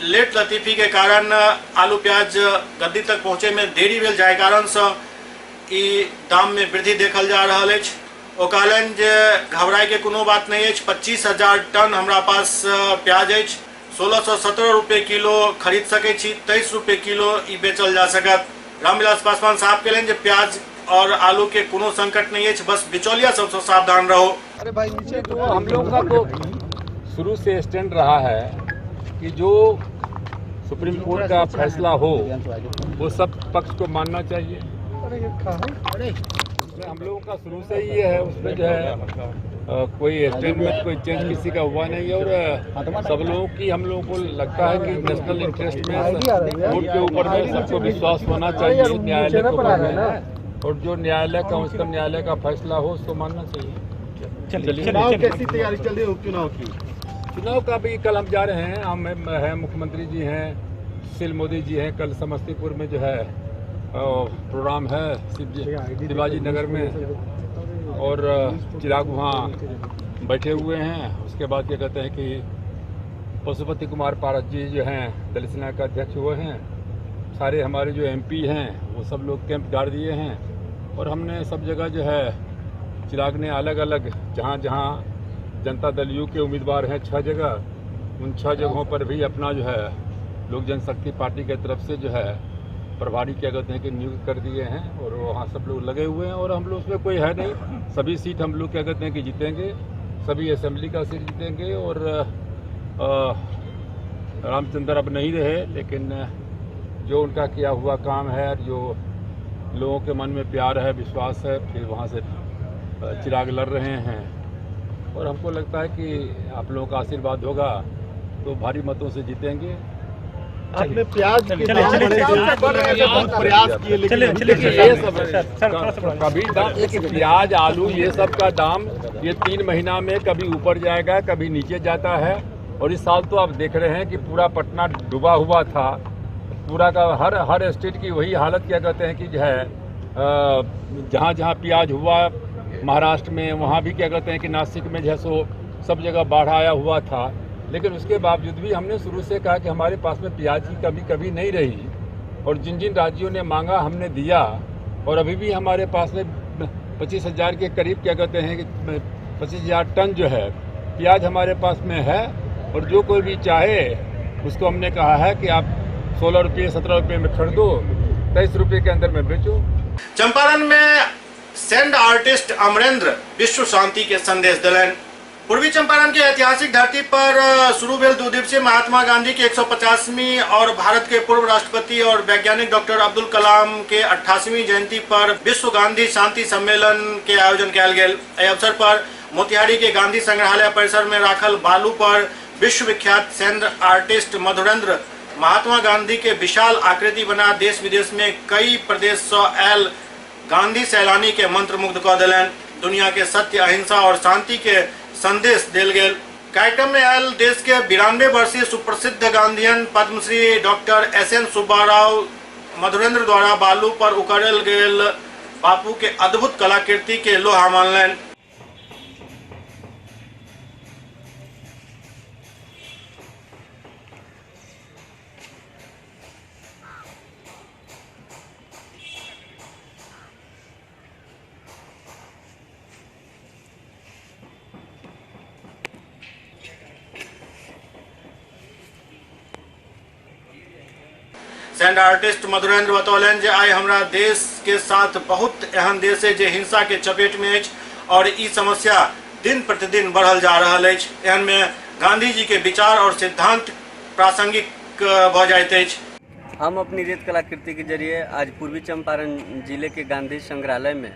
Speaker 1: लेट लतीफी के कारण आलू प्याज गद्दी तक पहुँचे में देरी भेल, जाहि कारण से ई दाम में वृद्धि देखल जा रहा है। वो कहलन जे घबराए के कोनो बात नहीं है। 25,000 टन हमरा पास प्याज है, 1617 रुपये किलो खरीद सके छी, 23 रुपये किलो ई बेचल जा सकत। रामविलास पासवान साहब कहलें जे प्याज और आलू के कोनो संकट नहीं है, बस बिचौलिया सबसे सावधान रहो।
Speaker 15: अरे भाई नीचे तो हम लोगों का तो शुरू से स्टैंड रहा है कि जो सुप्रीम कोर्ट का फैसला हो वो सब पक्ष को मानना चाहिए। उसमें हम लोगों का शुरू से ही है, उसमें जो है कोई स्टैंड में कोई चेंज किसी का हुआ नहीं है। और सब लोगों की हम लोगों को लगता है कि नेशनल इंटरेस्ट में कोर्ट के ऊपर में सबको विश्वास होना चाहिए, न्यायालय को मानना है, और जो न्यायालय का उच्चतम न्यायालय का फैसला हो उसको मानना चाहिए।
Speaker 12: चुनाव कैसी तैयारी चल रही है उपचुनाव की?
Speaker 15: चुनाव का भी कल हम जा रहे हैं, हम हैं मुख्यमंत्री जी हैं, सुशील मोदी जी हैं, कल समस्तीपुर में जो है प्रोग्राम है शिवाजी नगर में, और चिराग वहाँ बैठे हुए हैं। उसके बाद क्या कहते हैं कि पशुपति कुमार पारस जी जो हैं दलित सेना का अध्यक्ष वो हैं, सारे हमारे जो एमपी हैं वो सब लोग कैंप गाड़ दिए हैं। और हमने सब जगह जो है चिराग ने अलग अलग जहाँ जहाँ जनता दल यू के उम्मीदवार हैं 6 जगह, उन 6 जगहों पर भी अपना जो है लोक जनशक्ति पार्टी की तरफ से जो है प्रभारी क्या कहते हैं कि नियुक्त कर दिए हैं, और वहाँ सब लोग लगे हुए हैं। और हम लोग उसमें कोई है नहीं, सभी सीट हम लोग क्या कहते हैं कि जीतेंगे, सभी असेंबली का सीट जीतेंगे। और रामचंद्र अब नहीं रहे, लेकिन जो उनका किया हुआ काम है, जो लोगों के मन में प्यार है, विश्वास है, फिर वहाँ से चिराग लड़ रहे हैं। और हमको लगता है कि आप लोगों का आशीर्वाद होगा तो भारी मतों से जीतेंगे।
Speaker 12: आपने प्याज के प्रयास किए,
Speaker 15: कभी दाम प्याज आलू ये सब का दाम ये 3 महीना में कभी ऊपर जाएगा, कभी नीचे जाता है। और इस साल तो आप देख रहे हैं कि पूरा पटना डूबा हुआ था, पूरा का हर स्टेट की वही हालत क्या कहते हैं कि जो है जहाँ जहाँ प्याज हुआ महाराष्ट्र में, वहाँ भी क्या कहते हैं कि नासिक में जो है सो सब जगह बाढ़ आया हुआ था। लेकिन उसके बावजूद भी हमने शुरू से कहा कि हमारे पास में प्याज की कमी कभी नहीं रही, और जिन जिन राज्यों ने मांगा हमने दिया। और अभी भी हमारे पास में 25,000 के करीब क्या कहते हैं कि 25,000 टन जो है प्याज हमारे पास में है। और जो कोई भी चाहे उसको हमने कहा है कि आप 16 रुपये 17 रुपये में खरीदो, 23 रुपये के अंदर में बेचो।
Speaker 1: चंपारण में सैंड आर्टिस्ट अमरेंद्र विश्व शांति के संदेश दिलन। पूर्वी चंपारण के ऐतिहासिक धरती पर शुरू भेल 2 दिवसीय महात्मा गांधी की 150वीं और भारत के पूर्व राष्ट्रपति और वैज्ञानिक डॉक्टर अब्दुल कलाम के 88वीं जयंती पर विश्व गांधी शांति सम्मेलन के आयोजन किया गेल। एहि अवसर पर मोतिहारी के गांधी संग्रहालय परिसर में राखल बालू पर विश्व विख्यात सैंड आर्टिस्ट मधुरेंद्र महात्मा गांधी के विशाल आकृति बना देश विदेश में कई प्रदेश से आयल गांधी सैलानी के मंत्र मुग्ध कऽ देलनि। दुनिया के सत्य, अहिंसा और शांति के संदेश देल गेल। कार्यक्रम में आयल देश के 92 वर्षीय सुप्रसिद्ध Gandhian Padmashri doctor SN Subbarao Madhurendra द्वारा बालू पर उकेरल गेल बापू के अद्भुत कलाकृति के लोहा मानलनि। सैंड आर्टिस्ट मधुरेंद्र बतौलन जे आई हमरा देश के साथ बहुत एहन देश है जे हिंसा के चपेट में अछि और ई समस्या दिन प्रतिदिन बढ़ल जा रहल अछि। एहन में गांधी जी के विचार और सिद्धांत प्रासंगिक भ जाइत अछि।
Speaker 16: हम अपनी रेत कलाकृति के जरिए आज पूर्वी चंपारण जिले के गांधी संग्रहालय में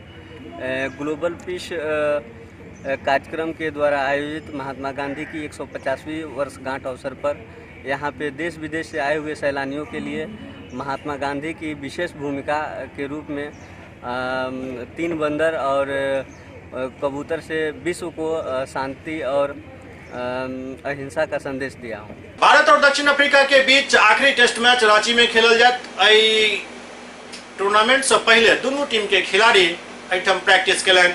Speaker 16: ग्लोबल पीस कार्यक्रम के द्वारा आयोजित महात्मा गांधी की 150वीं वर्षगांठ अवसर पर यहाँ पे देश विदेश से आए हुए सैलानियों के लिए महात्मा गांधी की विशेष भूमिका के रूप में 3 बंदर और कबूतर से विश्व को शांति और अहिंसा का संदेश दिया हूँ।
Speaker 1: भारत और दक्षिण अफ्रीका के बीच आखिरी टेस्ट मैच रांची में खेलल जात। टूर्नामेंट से पहले दोनों टीम के खिलाड़ी एठम प्रैक्टिस कलन।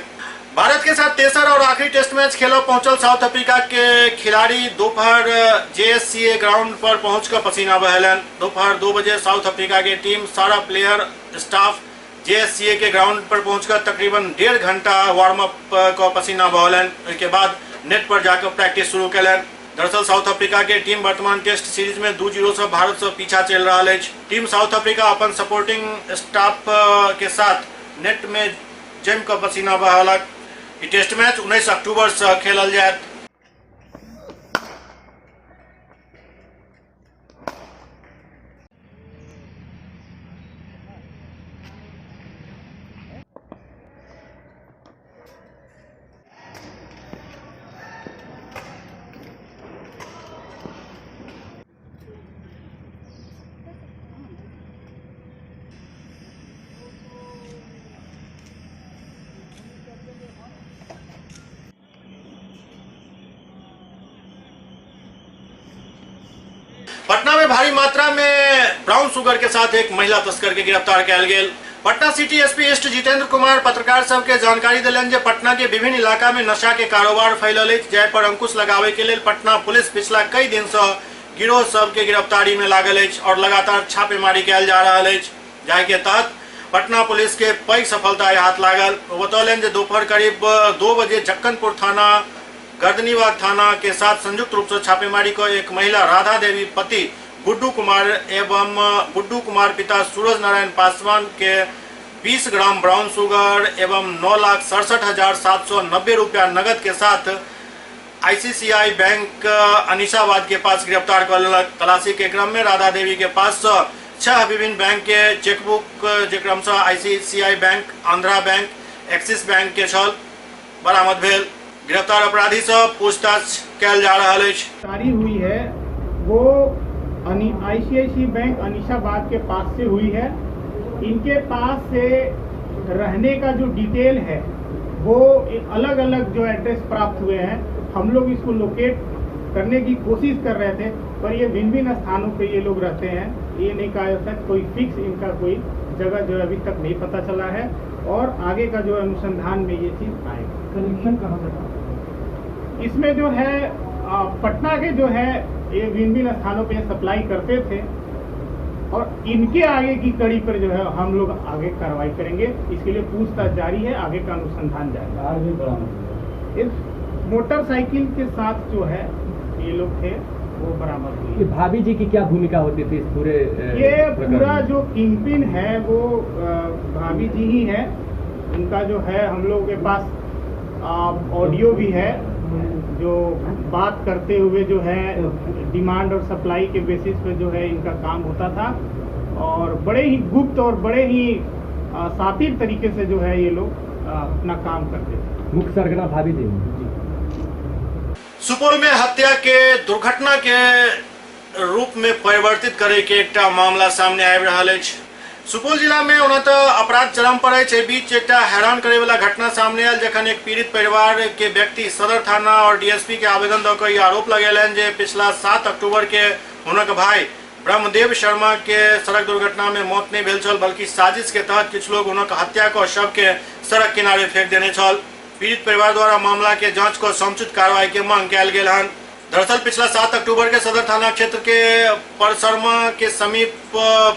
Speaker 1: भारत के साथ तेसर और आखिरी टेस्ट मैच खेलो पहुंचल साउथ अफ्रीका के खिलाड़ी दोपहर JSCA ग्राउंड पर पहुंचकर पसीना बहलन। दोपहर 2 बजे साउथ अफ्रीका की टीम सारा प्लेयर स्टाफ JSCA के ग्राउंड पर पहुंचकर तकरीबन 1.5 घंटा वार्म अप का पसीना बहलन। उसके बाद नेट पर जाकर प्रैक्टिस शुरू कलन। दरअसल साउथ अफ्रीका के टीम वर्तमान टेस्ट सीरीज में 2-0 से भारत से पीछा चल रहा है। टीम साउथ अफ्रीका अपन सपोर्टिंग स्टाफ के साथ नेट में जमकर पसीना बहालक। टेस्ट मैच 19 अक्टूबर से खेलल जाए। पटना में भारी मात्रा में ब्राउन शुगर के साथ एक महिला तस्कर के गिरफ्तार कयल गेल। Patna city SP east Jitendra Kumar पत्रकार सबके जानकारी दिलन जे पटना के विभिन्न इलाका में नशा के कारोबार फैलल अछि, जय पर अंकुश लगावे के लेल पटना पुलिस पिछला कई दिन से गिरोह सब के गिरफ्तारी में लागल अछि और लगातार छापेमारी कयल जा रहल अछि, जाहि के तहत पटना पुलिस के पैघ सफलता हाथ लागल। वो बतौलन जे दोपहर करीब 2 बजे जक्कनपुर थाना गर्दनीबाग थाना के साथ संयुक्त रूप से छापेमारी को एक महिला राधा देवी पति गुड्डू कुमार एवं गुड्डू कुमार पिता सूरज नारायण पासवान के 20 ग्राम ब्राउन शुगर एवं 9,67,790 रुपया नगद के साथ आईसीसीआई बैंक अनिशाबाद के पास गिरफ्तार कर। तलाशी के क्रम में राधा देवी के पास 6 विभिन्न बैंक के चेकबुक क्रम से ICCI bank, Andhra bank, axis bank के छल बरामद भेल। गिरफ्तार अपराधी से पूछताछ कयल जा रहा है।
Speaker 17: हुई है वो आईसीआईसी बैंक अनिशाबाद के पास से हुई है। इनके पास से रहने का जो डिटेल है वो अलग अलग जो एड्रेस प्राप्त हुए हैं, हम लोग इसको लोकेट करने की कोशिश कर रहे थे, पर ये भिन्न भिन्न स्थानों पे ये लोग रहते हैं। ये नहीं कहा जाता कोई फिक्स इनका कोई जगह जो अभी तक नहीं पता चला है और आगे का जो अनुसंधान में ये चीज आएगा। कनेक्शन कहाँ से इसमें जो है पटना के जो है ये भिन्न भिन्न स्थानों पे सप्लाई करते थे और इनके आगे की कड़ी पर जो है हम लोग आगे कार्रवाई करेंगे। इसके लिए पूछताछ जारी है, आगे का अनुसंधान जारी है। इस मोटरसाइकिल के साथ जो है ये लोग थे वो बरामद हुई।
Speaker 18: भाभी जी की क्या भूमिका होती थी इस पूरे
Speaker 17: ये पूरा जो किंगपिन है वो भाभी जी ही है। उनका जो है हम लोगों के पास ऑडियो भी है जो बात करते हुए जो है डिमांड और सप्लाई के बेसिस पे जो है इनका काम होता था और बड़े ही गुप्त और बड़े ही सातिर तरीके से जो है ये लोग अपना काम करते थे।
Speaker 18: मुख्य सरगना भाभी जी।
Speaker 1: सुपौल में हत्या के दुर्घटना के रूप में परिवर्तित करे के एक मामला सामने आबि रहल अछि। सुपौल जिला में ओना तो अपराध चरम पर अछि, बीच एक हैरान करे वाला घटना सामने आयल जखन एक पीड़ित परिवार के व्यक्ति सदर थाना और डीएसपी के आवेदन दऽ कऽ आरोप लगेलनि जे पिछला 7 अक्टूबर के हुनक भाई ब्रह्मदेव शर्मा के सड़क दुर्घटना में मौत नहीं भेल छल, बल्कि साजिश के तहत किछ लोग हुनक हत्या को शव के सड़क किनारे फेंक देने छल। पीड़ित परिवार द्वारा मामला के जांच को समुचित कार्रवाई के मांग कयल गेल हन। दरअसल पिछला 7 अक्टूबर के सदर थाना क्षेत्र के परसरमा के समीप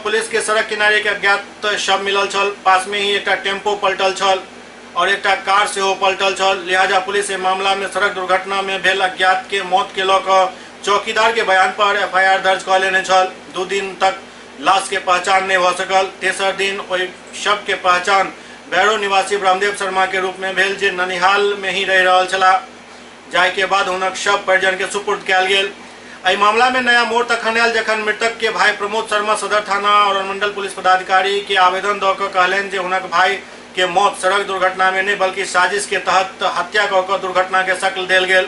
Speaker 1: पुलिस के सड़क किनारे एक अज्ञात शव मिलल छल। पास में ही एक टेम्पो पलटल छल और एक कार से पलटल छल। लिहाजा पुलिस मामला में सड़क दुर्घटना में भेल अज्ञात के मौत के लऽ कऽ चौकीदार के बयान पर एफआईआर दर्ज कऽ लेने छल। 2 दिन तक लाश के पहचान नहीं हो सकल। तेसर दिन ओहि शव के पहचान बैरो निवासी ब्रह्मदेव शर्मा के रूप में भेल जे ननिहाल में ही रह रहल छलाह, जाहि के बाद हुनक शव परिजन के सुपुर्द कयल गेल। एहि मामला में नया मोड़ तखन आयल जखन मृतक के भाई प्रमोद शर्मा सदर थाना और अनुमंडल पुलिस पदाधिकारी के आवेदन दऽ कऽ कहलनि जे हुनक भाई के मौत सड़क दुर्घटना में नहीं बल्कि साजिश के तहत हत्या कऽ कऽ दुर्घटना के शक्ल देल गेल।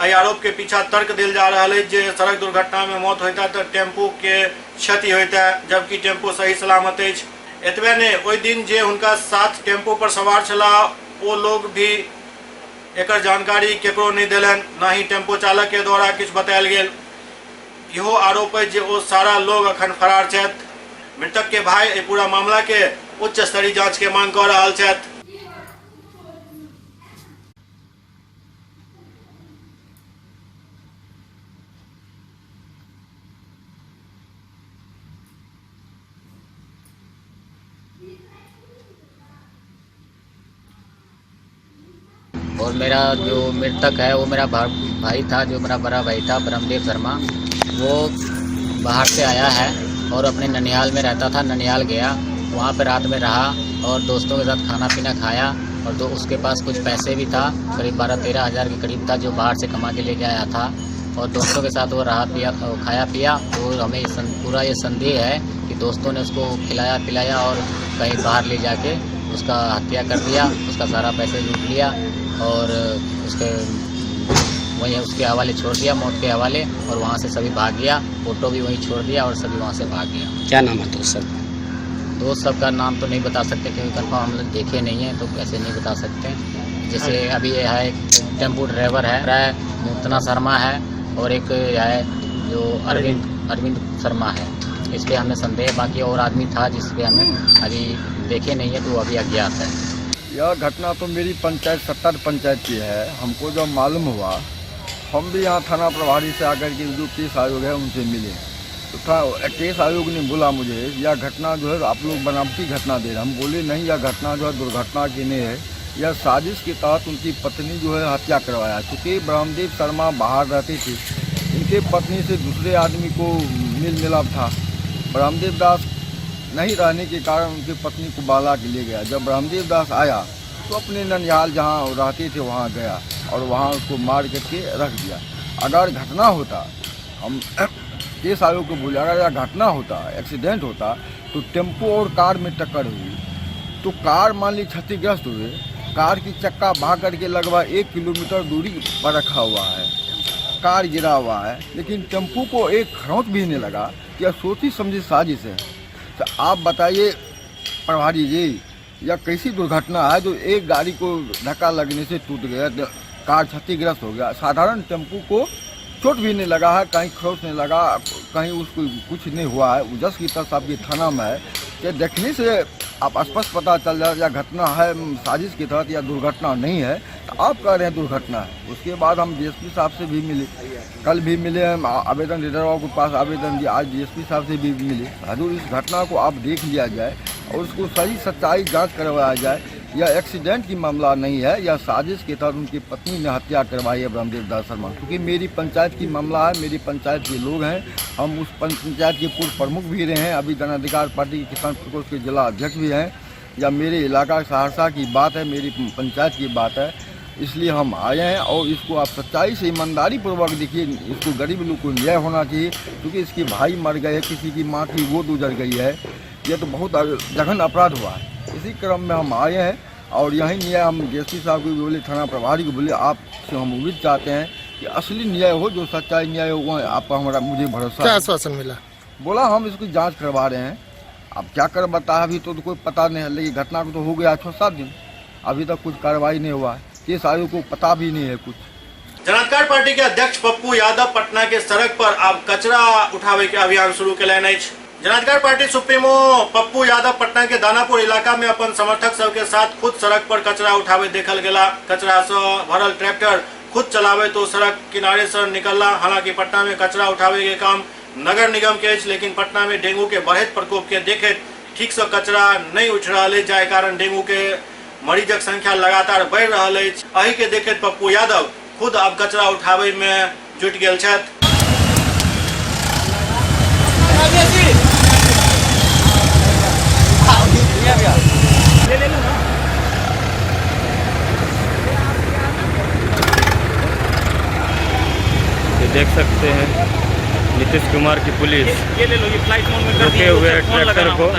Speaker 1: एहि आरोप के पीछा तर्क देल जा रहा है जे सड़क दुर्घटना में मौत होता तो टेम्पू के क्षति होता, जबकि टेम्पू सही सलामत अछि। एतबे नहीं, ओहि दिन जे हुनका साथ टेम्पू पर सवार छला वो लोग भी एकर जानकारी केकरो नहीं दिलन, न ही टेम्पो चालक के द्वारा किछ बतायल गेल। इहो आरोप है जे वो सारा लोग अखन फरार छथि। मृतक के भाई पूरा मामला के उच्च स्तरीय जांच के मांग कर रहल छथि।
Speaker 19: और मेरा जो मृतक है वो मेरा भाई था, जो मेरा बड़ा भाई था ब्रह्मदेव शर्मा। वो बाहर से आया है और अपने ननिहाल में रहता था। ननिहाल गया, वहाँ पर रात में रहा और दोस्तों के साथ खाना पीना खाया और उसके पास कुछ पैसे भी था, करीब 12-13 हज़ार के करीब था, जो बाहर से कमा के लेके आया था। और दोस्तों के साथ वो रहा पिया, खाया पिया। तो हमें पूरा ये संदेह है कि दोस्तों ने उसको खिलाया पिलाया और कहीं बाहर ले जाके उसका हत्या कर दिया, उसका सारा पैसे लूट लिया और वहीं उसके हवाले छोड़ दिया, मौत के हवाले। और वहाँ से सभी भाग गया, फोटो भी वहीं छोड़ दिया और सभी वहाँ से भाग गया।
Speaker 18: क्या नाम है दोस्त सब?
Speaker 19: दोस्त सबका नाम तो नहीं बता सकते क्योंकि कंफर्म हम लोग देखे नहीं हैं, तो कैसे नहीं बता सकते। जैसे अभी ये है एक टेम्पो ड्राइवर है मुतना शर्मा है और एक है जो अरविंद शर्मा है। इस पर हमें संदेह, बाकी और आदमी था जिस पे हमें अभी देखे नहीं है, तो वो अभी अज्ञात है।
Speaker 3: यह घटना तो मेरी पंचायत 70 पंचायत की है। हमको जब मालूम हुआ, हम भी यहाँ थाना प्रभारी से आकर के जो केस आयोग है उनसे मिले, तो केस आयोग ने बोला मुझे यह घटना जो है आप लोग बनावटी घटना दे रहे। हम बोले नहीं, यह घटना जो है दुर्घटना की नहीं है, यह साजिश के तहत उनकी पत्नी जो है हत्या करवाया। चूँकि ब्रह्मदेव शर्मा बाहर रहते थे, इनके पत्नी से दूसरे आदमी को मिल मिलाप था। ब्रह्मदेव दास नहीं रहने के कारण उनकी पत्नी को बाला के ले गया। जब ब्रह्मदेव दास आया तो अपने ननिहाल जहाँ रहते थे वहाँ गया और वहाँ उसको मार करके रख दिया। अगर घटना होता, हम केस आयोग को बोले, अगर यह घटना होता, एक्सीडेंट होता, तो टेम्पो और कार में टक्कर हुई तो कार मान ली क्षतिग्रस्त हुए, कार की चक्का भाग करके लगभग 1 किलोमीटर दूरी पर रखा हुआ है, कार गिरा हुआ है, लेकिन टेम्पो को एक खरोंच भी नहीं लगा। यह सोची समझी साजिश है। तो आप बताइए प्रभारी जी, यह कैसी दुर्घटना है जो एक गाड़ी को धक्का लगने से टूट गया, कार क्षतिग्रस्त हो गया। साधारण टेम्पो को चोट भी नहीं लगा है, कहीं खरोंच नहीं लगा, कहीं उसको कुछ नहीं हुआ है। उजस की तरफ आपकी थाना में है कि देखने से आप स्पष्ट पता चल जाए या घटना है साजिश के तहत या दुर्घटना नहीं है। तो आप कह रहे हैं दुर्घटना है। उसके बाद हम डीएसपी साहब से भी मिले, कल भी मिले, हम आवेदन लीडरों के पास आवेदन दिया, आज डीएसपी साहब से भी मिले। हजूर इस घटना को आप देख लिया जाए और उसको सही सच्चाई जांच करवाया जाए। यह एक्सीडेंट की मामला नहीं है, यह साजिश के तहत उनकी पत्नी ने हत्या करवाई है ब्रह्मदेव दास शर्मा। क्योंकि मेरी पंचायत की मामला है, मेरी पंचायत के लोग हैं, हम उस पंचायत के पूर्व प्रमुख भी रहे हैं, अभी जन अधिकार पार्टी के किसान प्रकोष्ठ के जिला अध्यक्ष भी हैं। या मेरे इलाका सहरसा की बात है, मेरी पंचायत की बात है, इसलिए हम आए हैं। और इसको आप सच्चाई से ईमानदारी पूर्वक देखिए, इसको गरीब लोग को न्याय होना चाहिए। क्योंकि इसके भाई मर गए, किसी की माँ की गोद उजड़ गई है, यह तो बहुत जघन अपराध हुआ है। इसी क्रम में हम आए हैं और यही न्याय हम डीएसपी साहब को बोले, थाना प्रभारी को बोले, आपसे हम उम्मीद चाहते हैं कि असली न्याय हो, जो सच्चाई न्याय हो, वो आपका हमारा मुझे भरोसा।
Speaker 20: क्या आश्वासन मिला?
Speaker 3: बोला हम इसकी जांच करवा रहे हैं। अब क्या कर बताया अभी तो कोई पता नहीं है, लेकिन घटना को तो हो गया 6-7 दिन, अभी तक कुछ कार्रवाई नहीं हुआ है। केस आयोग को पता भी नहीं है कुछ।
Speaker 1: जनाधिकार पार्टी के अध्यक्ष पप्पू यादव पटना के सड़क पर अब कचरा उठावे के अभियान शुरू कैलनि अछि। जनाधिकार पार्टी सुप्रीमो पप्पू यादव पटना के दानापुर इलाका में अपन समर्थक सब के साथ खुद सड़क पर कचरा उठावे देखल गेला। कचरा से भरल ट्रैक्टर खुद चलावे तो सड़क किनारे से निकलला। हालांकि पटना में कचरा उठावे के काम नगर निगम के अछि, लेकिन पटना में डेंगू के बढ़त प्रकोप के देखे ठीक से कचरा नहीं उठ रहा है, जाय कारण डेंगू के मरीजक संख्या लगातार बढ़ रहा है। एहि के देखे पप्पू यादव खुद अब कचरा उठावे में जुट गेल छथि।
Speaker 21: देख सकते हैं नीतीश कुमार की पुलिस रुके हुए ट्रैक्टर को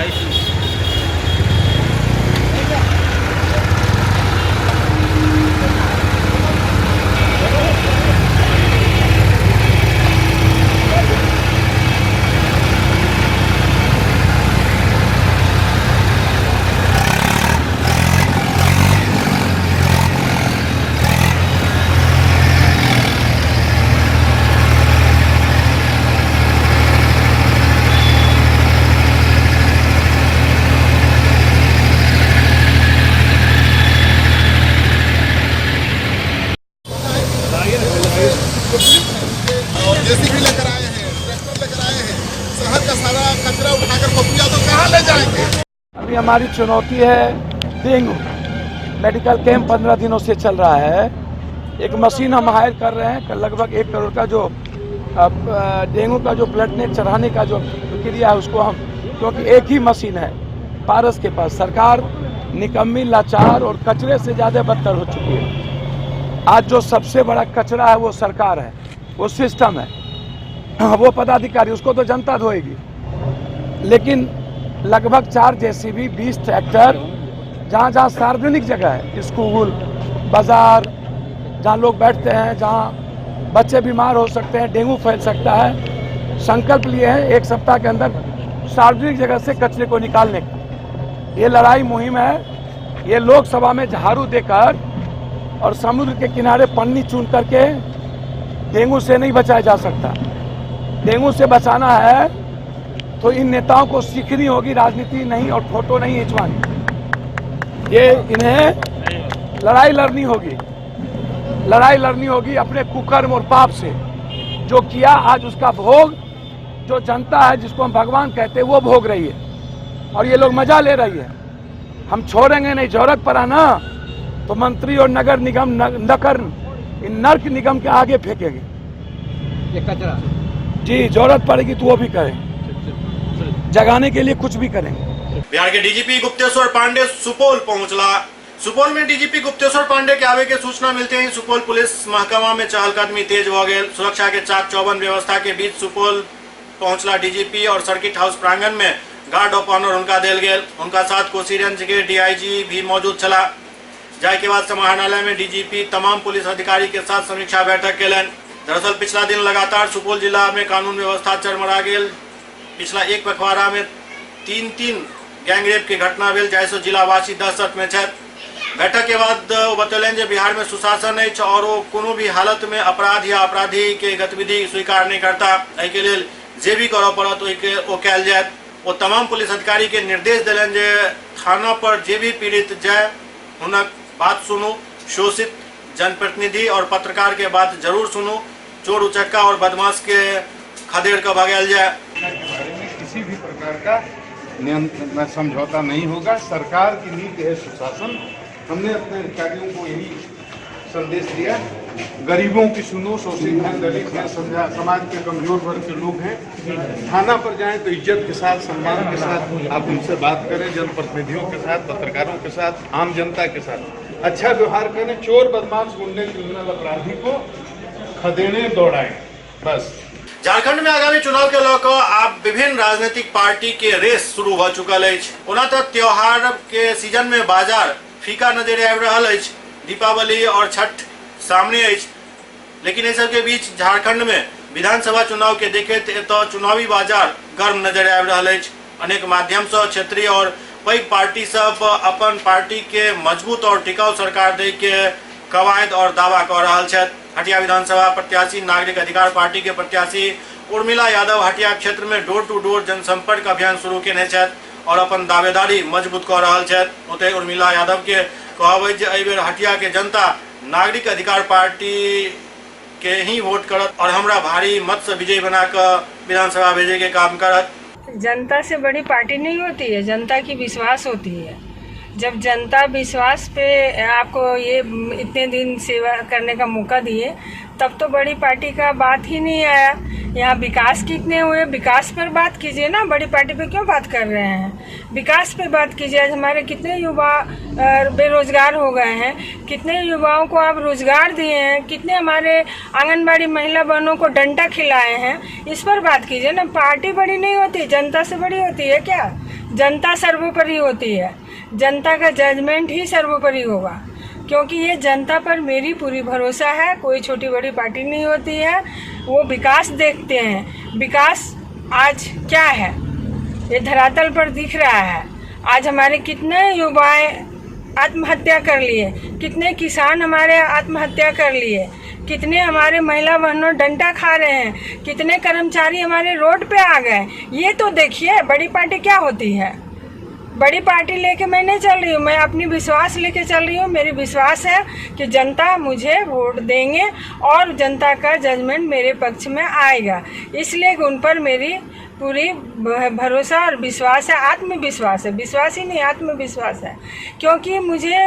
Speaker 20: जेसीबी लेकर आए हैं, ट्रैक्टर लेकर आए हैं, शहर का सारा कचरा उठाकर पप्पू यादव कहाँ ले जाएंगे?
Speaker 22: अभी हमारी चुनौती है डेंगू।
Speaker 15: मेडिकल कैंप 15 दिनों से चल रहा है। एक मशीन हम हायर कर रहे हैं, लगभग 1 करोड़ का जो डेंगू का जो ब्लड नेट चढ़ाने का जो प्रक्रिया है उसको हम, क्योंकि एक ही मशीन है पारस के पास। सरकार निकम्मी, लाचार और कचरे से ज़्यादा बदतर हो चुकी है। आज जो सबसे बड़ा कचरा है वो सरकार है, वो सिस्टम है, वो पदाधिकारी, उसको तो जनता धोएगी। लेकिन लगभग 4 जेसीबी, 20 ट्रैक्टर, जहाँ जहाँ सार्वजनिक जगह है, स्कूल, बाजार, जहाँ लोग बैठते हैं, जहाँ बच्चे बीमार हो सकते हैं, डेंगू फैल सकता है, संकल्प लिए हैं 1 सप्ताह के अंदर सार्वजनिक जगह से कचरे को निकालने का। ये लड़ाई मुहिम है। ये लोकसभा में झाड़ू देकर और समुद्र के किनारे पन्नी चुन करके डेंगू से नहीं बचाया जा सकता। डेंगू से बचाना है तो इन नेताओं को सीखनी होगी राजनीति नहीं और फोटो नहीं खिंचवानी। ये इन्हें लड़ाई लड़नी होगी अपने कुकर्म और पाप से। जो किया आज उसका भोग जो जनता है, जिसको हम भगवान कहते हैं, वो भोग रही है और ये लोग मजा ले रही है। हम छोड़ेंगे नहीं। जरूरत पड़ा ना तो मंत्री और नगर निगम इन नर्क निगम के आगे फेंकेंगे ये कचरा। जी, जरूरत पड़ेगी तो वो भी करें, जगाने के लिए कुछ भी करेंगे।
Speaker 1: बिहार के डीजीपी गुप्तेश्वर पांडे सुपौल पहुंचला। सुपौल में डीजीपी गुप्तेश्वर पांडे के आवे के सूचना मिलते ही सुपौल पुलिस महकमा में चहलकदमी तेज हो गई। सुरक्षा के चाक चौबंद व्यवस्था के बीच सुपौल पहुंचला डीजीपी और सर्किट हाउस प्रांगण में गार्ड ऑफ ऑनर उनका देल गेल। उनका साथ कोसी रेंज के डीआईजी भी मौजूद चला। जाय के बाद समाहरणालय में डीजीपी तमाम पुलिस अधिकारी के साथ समीक्षा बैठक केलन। दरअसल पिछला दिन लगातार सुपौल जिला में कानून व्यवस्था चरमरा गेल। पिछला 1 पखवाड़ा में 3 गैंगरेप के घटना भेल, जाहिसँ जिलावासी दहशत में छथि। बैठक के बाद वो बतौलन जे बिहार में सुशासन है और वो कोनो भी हालत में अपराध या अपराधी के गतिविधि स्वीकार नहीं करता। एहि के लेल जे भी करऽ पड़त ओ कयल जायत। वो तमाम पुलिस अधिकारी के निर्देश दिलन जे थाना पर जे भी पीड़ित जाए हुनक बात सुनू, शोषित जनप्रतिनिधि और पत्रकार के बात जरूर सुनू, चोर उचक्का और बदमाश के खदेड़ कर भगायल जाए।
Speaker 4: किसी भी प्रकार का समझौता नहीं होगा। सरकार की नीति है सुशासन। हमने अपने अधिकारियों को यही संदेश दिया, गरीबों की सुनो, शोषित हैं, दलित हैं, समाज के कमजोर वर्ग के लोग हैं, थाना पर जाएं तो इज्जत के साथ, सम्मान के साथ आप उनसे बात करें, जनप्रतिनिधियों के साथ, पत्रकारों के साथ, आम जनता के साथ अच्छा व्यवहार करें। चोर, बदमाश, गुंडे, क्रिमिनल अपराधी को खदेड़े, दौड़ाएं, बस।
Speaker 1: झारखंड में आगामी चुनाव के लेकर आप विभिन्न राजनीतिक पार्टी के रेस शुरू हो चुकल है। ओना तो त्योहार के सीजन में बाजार फीका नजर आबि रहल अछि। दीपावली और छठ सामने अछि, लेकिन एहि सब के बीच झारखंड में विधानसभा चुनाव के देखैत एतऽ चुनावी बाजार गर्म नजर आबि रहल अछि। अनेक माध्यम से क्षेत्रीय और पैघ पार्टी सब अपन पार्टी के मजबूत और टिकाऊ सरकार दै के कवायद और दावा कऽ रहल छथि। हटिया विधानसभा प्रत्याशी नागरिक अधिकार पार्टी के प्रत्याशी उर्मिला यादव हटिया क्षेत्र में डोर टू डोर जनसंपर्क अभियान शुरू केने छथि और अपन दावेदारी मजबूत कऽ रहल छथि। ओतहि उर्मिला यादव के कहबै जे एहि बेर हटिया के जनता नागरिक अधिकार पार्टी के ही वोट करत और हमरा भारी मत से विजयी बना कर विधानसभा भेजे के काम करत।
Speaker 22: जनता से बड़ी पार्टी नहीं होती है, जनता की विश्वास होती है। जब जनता विश्वास पे आपको ये इतने दिन सेवा करने का मौका दिए, तब तो बड़ी पार्टी का बात ही नहीं आया। यहाँ विकास कितने हुए, विकास पर बात कीजिए ना, बड़ी पार्टी पे क्यों बात कर रहे हैं? विकास पे बात कीजिए। आज हमारे कितने युवा बेरोजगार हो गए हैं, कितने युवाओं को आप रोजगार दिए हैं, कितने हमारे आंगनबाड़ी महिला बहनों को डंडा खिलाए हैं, इस पर बात कीजिए ना। पार्टी बड़ी नहीं होती, जनता से बड़ी होती है क्या? जनता सर्वोपरि होती है, जनता का जजमेंट ही सर्वोपरि होगा, क्योंकि ये जनता पर मेरी पूरी भरोसा है। कोई छोटी बड़ी पार्टी नहीं होती है, वो विकास देखते हैं। विकास आज क्या है ये धरातल पर दिख रहा है। आज हमारे कितने युवाएं आत्महत्या कर लिए, कितने किसान हमारे आत्महत्या कर लिए, कितने हमारे महिला बहनों डंडा खा रहे हैं, कितने कर्मचारी हमारे रोड पे आ गए। ये तो देखिए बड़ी पार्टी क्या होती है। बड़ी पार्टी लेके मैं नहीं चल रही हूँ, मैं अपनी विश्वास लेके चल रही हूँ। मेरी विश्वास है कि जनता मुझे वोट देंगे और जनता का जजमेंट मेरे पक्ष में आएगा, इसलिए उन पर मेरी पूरी भरोसा और विश्वास है, आत्मविश्वास है, विश्वास ही नहीं आत्मविश्वास है। क्योंकि मुझे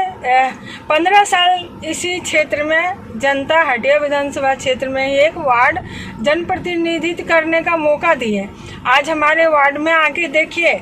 Speaker 22: 15 साल इसी क्षेत्र में जनता हटिया विधानसभा क्षेत्र में एक वार्ड जनप्रतिनिधित्व करने का मौका दिए। आज हमारे वार्ड में आके देखिए,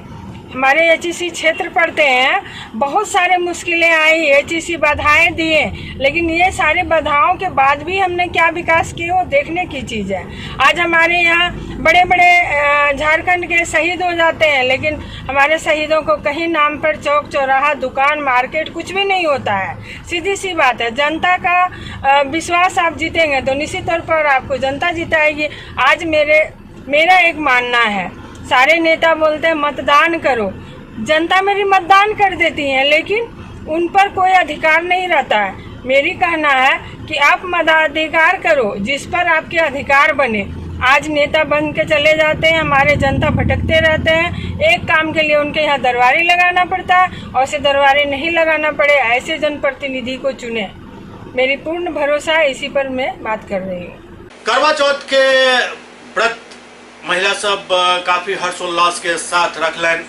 Speaker 22: हमारे एचईसी क्षेत्र पड़ते हैं, बहुत सारे मुश्किलें आई, एचईसी बाधाएं दिए, लेकिन ये सारे बाधाओं के बाद भी हमने क्या विकास किए वो देखने की चीज़ है। आज हमारे यहाँ बड़े बड़े झारखंड के शहीद हो जाते हैं, लेकिन हमारे शहीदों को कहीं नाम पर चौक चौराहा दुकान मार्केट कुछ भी नहीं होता है। सीधी सी बात है, जनता का विश्वास आप जीतेंगे तो निश्चित तौर पर आपको जनता जिताएगी। आज मेरा एक मानना है, सारे नेता बोलते हैं मतदान करो, जनता मेरी मतदान कर देती है, लेकिन उन पर कोई अधिकार नहीं रहता है। मेरी कहना है कि आप मताधिकार करो जिस पर आपके अधिकार बने। आज नेता बन के चले जाते हैं, हमारे जनता भटकते रहते हैं, एक काम के लिए उनके यहाँ दरबारी लगाना पड़ता है, और से दरबारी नहीं लगाना पड़े ऐसे जनप्रतिनिधि को चुने। मेरी पूर्ण भरोसा है, इसी पर मैं बात कर रही हूँ।
Speaker 1: करवा चौथ के व्रत महिला सब काफी हर्षोल्लास के साथ रखलन।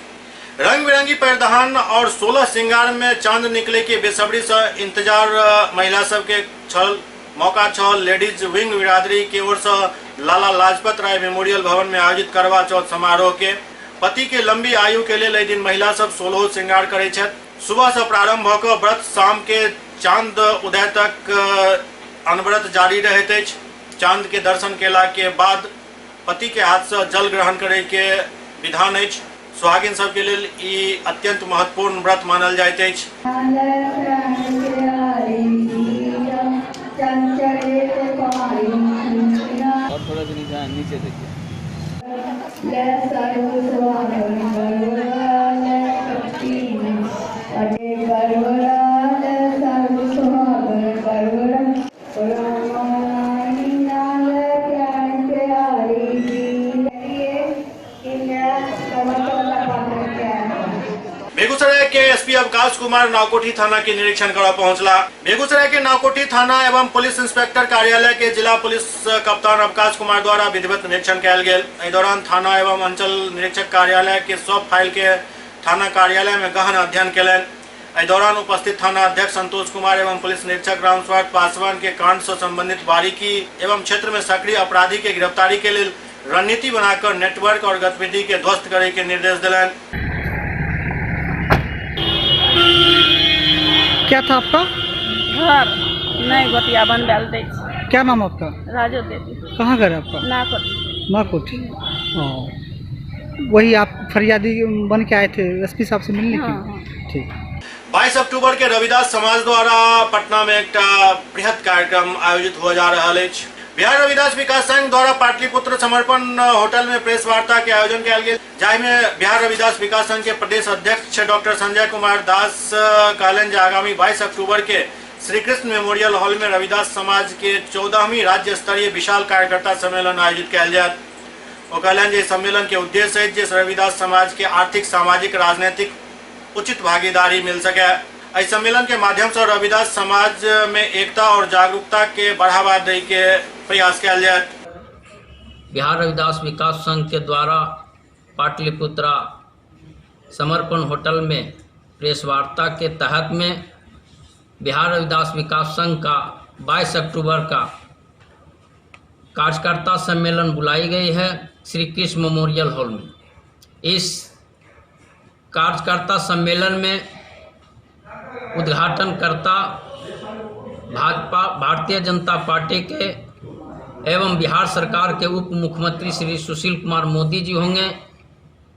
Speaker 1: रंग बिरंगी परिधान और 16 श्रृंगार में चांद निकले के बेसब्री से इंतजार महिला सब के छल। मौका छल लेडीज विंग बिरादरी की ओर से लाला लाजपत राय मेमोरियल भवन में आयोजित करवा चौथ समारोह के पति के लंबी आयु के लिए दिन महिला सब 16 श्रृंगार करे छथि। सुबह से प्रारंभ होकर व्रत शाम के चांद उदय तक अनवरत जारी रहते अछि। चांद के दर्शन केला के बाद पति के हाथ से जल ग्रहण करे के विधान अछि। सुहागिन सब के लिए ई अत्यंत महत्वपूर्ण व्रत मानल जाइत अछि।
Speaker 5: और थोड़ा सा नीचे देखिए।
Speaker 1: बेगूसराय के एसपी अवकाश कुमार नावकोठी थाना के निरीक्षण कर पहुंचला। बेगूसराय के नावकोठी थाना एवं पुलिस इंस्पेक्टर कार्यालय के जिला पुलिस कप्तान अवकाश कुमार द्वारा विधिवत निरीक्षण कयल गेल। एहि दौरान थाना एवं अंचल निरीक्षक कार्यालय के सब फाइल के थाना कार्यालय में गहन अध्ययन कयलनि। एहि दौरान उपस्थित थाना अध्यक्ष संतोष कुमार एवं पुलिस निरीक्षक रामस्वार्थ पासवान के कांड से संबंधित बारीकी एवं क्षेत्र में सक्रिय अपराधी के गिरफ्तारी के लिए रणनीति बनाकर नेटवर्क और गतिविधि के ध्वस्त करे के निर्देश दिलनि।
Speaker 7: क्या था आपका
Speaker 23: घर? नहीं गोतिया बन डाल दे।
Speaker 7: क्या नाम आपका?
Speaker 23: राजो देवी।
Speaker 7: कहाँ घर है आपका? नाकोटी। वही आप फरियादी बन के आए थे एसपी साहब से मिलने के? ठीक।
Speaker 1: 22 अक्टूबर के रविदास समाज द्वारा पटना में एक बृहद कार्यक्रम आयोजित हो जा रहा है। बिहार रविदास विकास संघ द्वारा पाटलिपुत्र समर्पण होटल में प्रेस वार्ता के आयोजन किया गया, जाहिमे बिहार रविदास विकास संघ के प्रदेश अध्यक्ष डॉक्टर संजय कुमार दास कहलन आगामी 22 अक्टूबर के श्री कृष्ण मेमोरियल हॉल में रविदास समाज के 14वीं राज्य स्तरीय विशाल कार्यकर्ता सम्मेलन आयोजित किया जाए। वो कहलन सम्मेलन के उद्देश्य है जिस रविदास समाज के आर्थिक सामाजिक राजनीतिक उचित भागीदारी मिल सके। इस सम्मेलन के माध्यम से रविदास समाज में एकता और जागरूकता के बढ़ावा दे के प्रयास किया जाए।
Speaker 24: बिहार रविदास विकास संघ के द्वारा पाटलिपुत्रा समर्पण होटल में प्रेस वार्ता के तहत में बिहार रविदास विकास संघ का 22 अक्टूबर का कार्यकर्ता सम्मेलन बुलाई गई है श्री कृष्ण मेमोरियल हॉल में। इस कार्यकर्ता सम्मेलन में उद्घाटनकर्ता भाजपा भारतीय जनता पार्टी के एवं बिहार सरकार के उप मुख्यमंत्री श्री सुशील कुमार मोदी जी होंगे,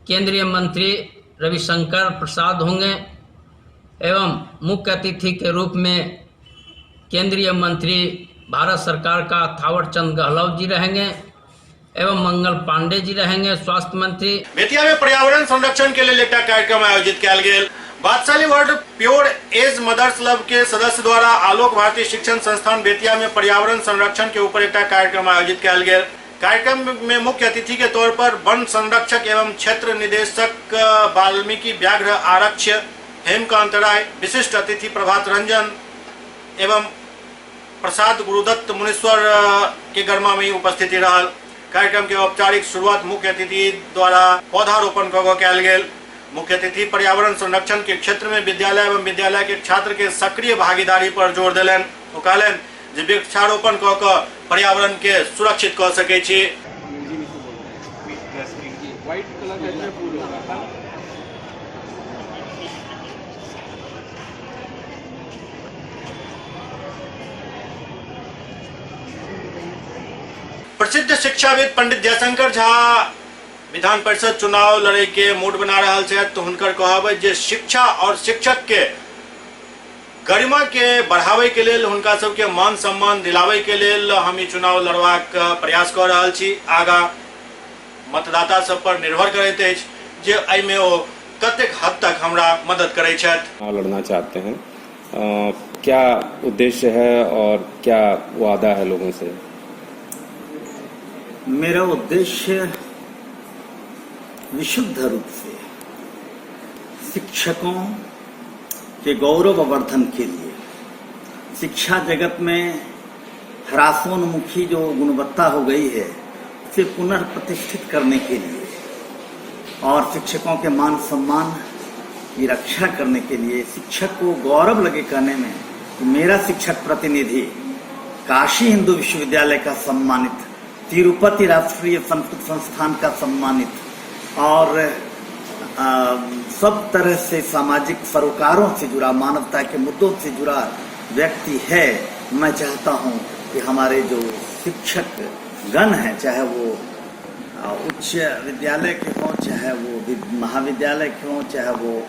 Speaker 24: केंद्रीय मंत्री रविशंकर प्रसाद होंगे एवं मुख्य अतिथि के रूप में केंद्रीय मंत्री भारत सरकार का थावर चंद गहलोत जी रहेंगे एवं मंगल पांडे जी रहेंगे, स्वास्थ्य मंत्री।
Speaker 1: बेतिया में पर्यावरण संरक्षण के लिए एक कार्यक्रम आयोजित किया गया। बादशाली world pure age mothers club के सदस्य द्वारा आलोक भारती शिक्षण संस्थान बेतिया में पर्यावरण संरक्षण के ऊपर एक कार्यक्रम आयोजित किया गया। कार्यक्रम में मुख्य अतिथि के तौर पर वन संरक्षक एवं क्षेत्र निदेशक वाल्मीकि व्याघ्र आरक्ष हेमकांत राय, विशिष्ट अतिथि प्रभात रंजन एवं प्रसाद गुरुदत्त मुनीश्वर के गर्मा में उपस्थिति रहल। कार्यक्रम के औपचारिक शुरुआत मुख्य अतिथि द्वारा पौधारोपण कयल गेल। मुख्य अतिथि पर्यावरण संरक्षण के क्षेत्र में विद्यालय एवं विद्यालय के छात्र के सक्रिय भागीदारी पर जोर देलन। वो कहलन जे वृक्षारोपण क के पर्यावरण के सुरक्षित क सके छी। प्रसिद्ध शिक्षाविद पंडित जयशंकर झा विधान परिषद चुनाव लड़े के मूड बना रहा है, तो हुनकर कहब जे शिक्षा और शिक्षक के गरिमा के बढ़ावे के लिए हुनका सबके मान सम्मान दिलावे के लिए हम ई चुनाव लड़बाक प्रयास कर रहा छी। आगा मतदाता सब पर निर्भर करैत अछि जे एहिमे ओ कतेक हद तक हमरा मदद करै छथि।
Speaker 21: लड़ना चाहते हैं, क्या उद्देश्य है और क्या वादा है लोगों से?
Speaker 2: मेरा उद्देश्य विशुद्ध रूप से शिक्षकों के गौरववर्धन के लिए, शिक्षा जगत में ह्रासोन्मुखी जो गुणवत्ता हो गई है उसे पुनर्प्रतिष्ठित करने के लिए और शिक्षकों के मान सम्मान की रक्षा करने के लिए, शिक्षक को गौरव लगे कहने में कि मेरा शिक्षक प्रतिनिधि काशी हिंदू विश्वविद्यालय का सम्मानित, तिरुपति राष्ट्रीय संस्कृत संस्थान का सम्मानित और सब तरह से सामाजिक सरोकारों से जुड़ा, मानवता के मुद्दों से जुड़ा व्यक्ति है। मैं चाहता हूं कि हमारे जो शिक्षक गण हैं, चाहे वो उच्च विद्यालय के हों, चाहे वो महाविद्यालय के हों, चाहे वो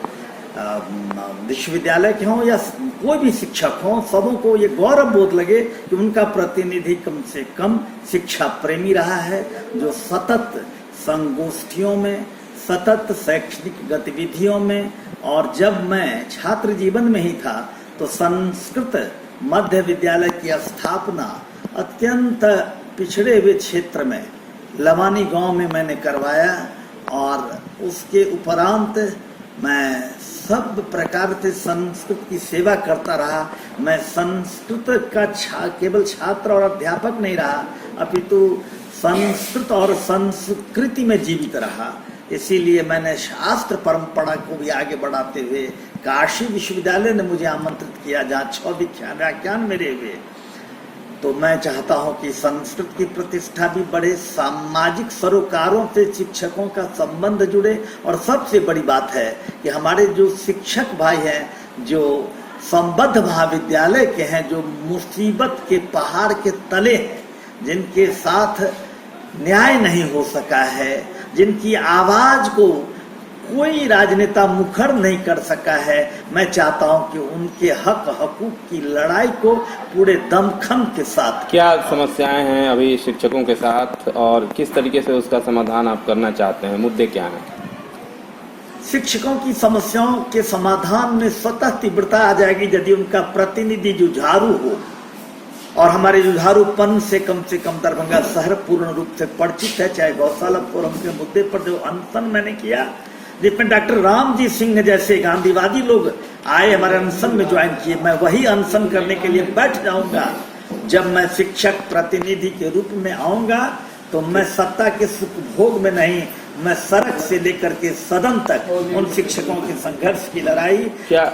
Speaker 2: विश्वविद्यालय के हों या कोई भी शिक्षक हों, सबों को ये गौरव बोध लगे कि उनका प्रतिनिधि कम से कम शिक्षा प्रेमी रहा है, जो सतत संगोष्ठियों में, सतत शैक्षणिक गतिविधियों में, और जब मैं छात्र जीवन में ही था तो संस्कृत मध्य विद्यालय की स्थापना अत्यंत पिछड़े हुए क्षेत्र में लवानी गांव में मैंने करवाया और उसके उपरांत मैं सब प्रकार से संस्कृत की सेवा करता रहा। मैं संस्कृत का केवल छात्र और अध्यापक नहीं रहा, अपितु संस्कृत और संस्कृति में जीवित रहा। इसीलिए मैंने शास्त्र परंपरा को भी आगे बढ़ाते हुए काशी विश्वविद्यालय ने मुझे आमंत्रित किया, जहाँ 6 व्याख्यान मेरे हुए। तो मैं चाहता हूं कि संस्कृत की प्रतिष्ठा भी बढ़े, सामाजिक सरोकारों से शिक्षकों का संबंध जुड़े, और सबसे बड़ी बात है कि हमारे जो शिक्षक भाई हैं, जो संबद्ध महाविद्यालय के हैं, जो मुसीबत के पहाड़ के तले हैं, जिनके साथ न्याय नहीं हो सका है, जिनकी आवाज को कोई राजनेता मुखर नहीं कर सका है, मैं चाहता हूं कि उनके हक हकूक की लड़ाई को पूरे दमखम के साथ।
Speaker 21: क्या समस्याएं हैं अभी शिक्षकों के साथ और किस तरीके से उसका समाधान आप करना चाहते हैं? मुद्दे क्या हैं?
Speaker 2: शिक्षकों की समस्याओं के समाधान में स्वतः तीव्रता आ जाएगी यदि उनका प्रतिनिधि जुझारू हो, और हमारे जुझारूपन से कम दरभंगा शहर पूर्ण रूप से परिचित है। चाहे गौशाला फोरम के मुद्दे पर जो अनशन मैंने किया, जिसमें डॉक्टर रामजी सिंह जैसे गांधीवादी लोग आए हमारे अनशन में ज्वाइन किए, मैं वही अनशन करने के लिए बैठ जाऊंगा। जब मैं शिक्षक प्रतिनिधि के रूप में आऊंगा तो मैं सत्ता के सुखभोग में नहीं, मैं सड़क से लेकर के सदन तक उन शिक्षकों के संघर्ष की लड़ाई
Speaker 21: क्या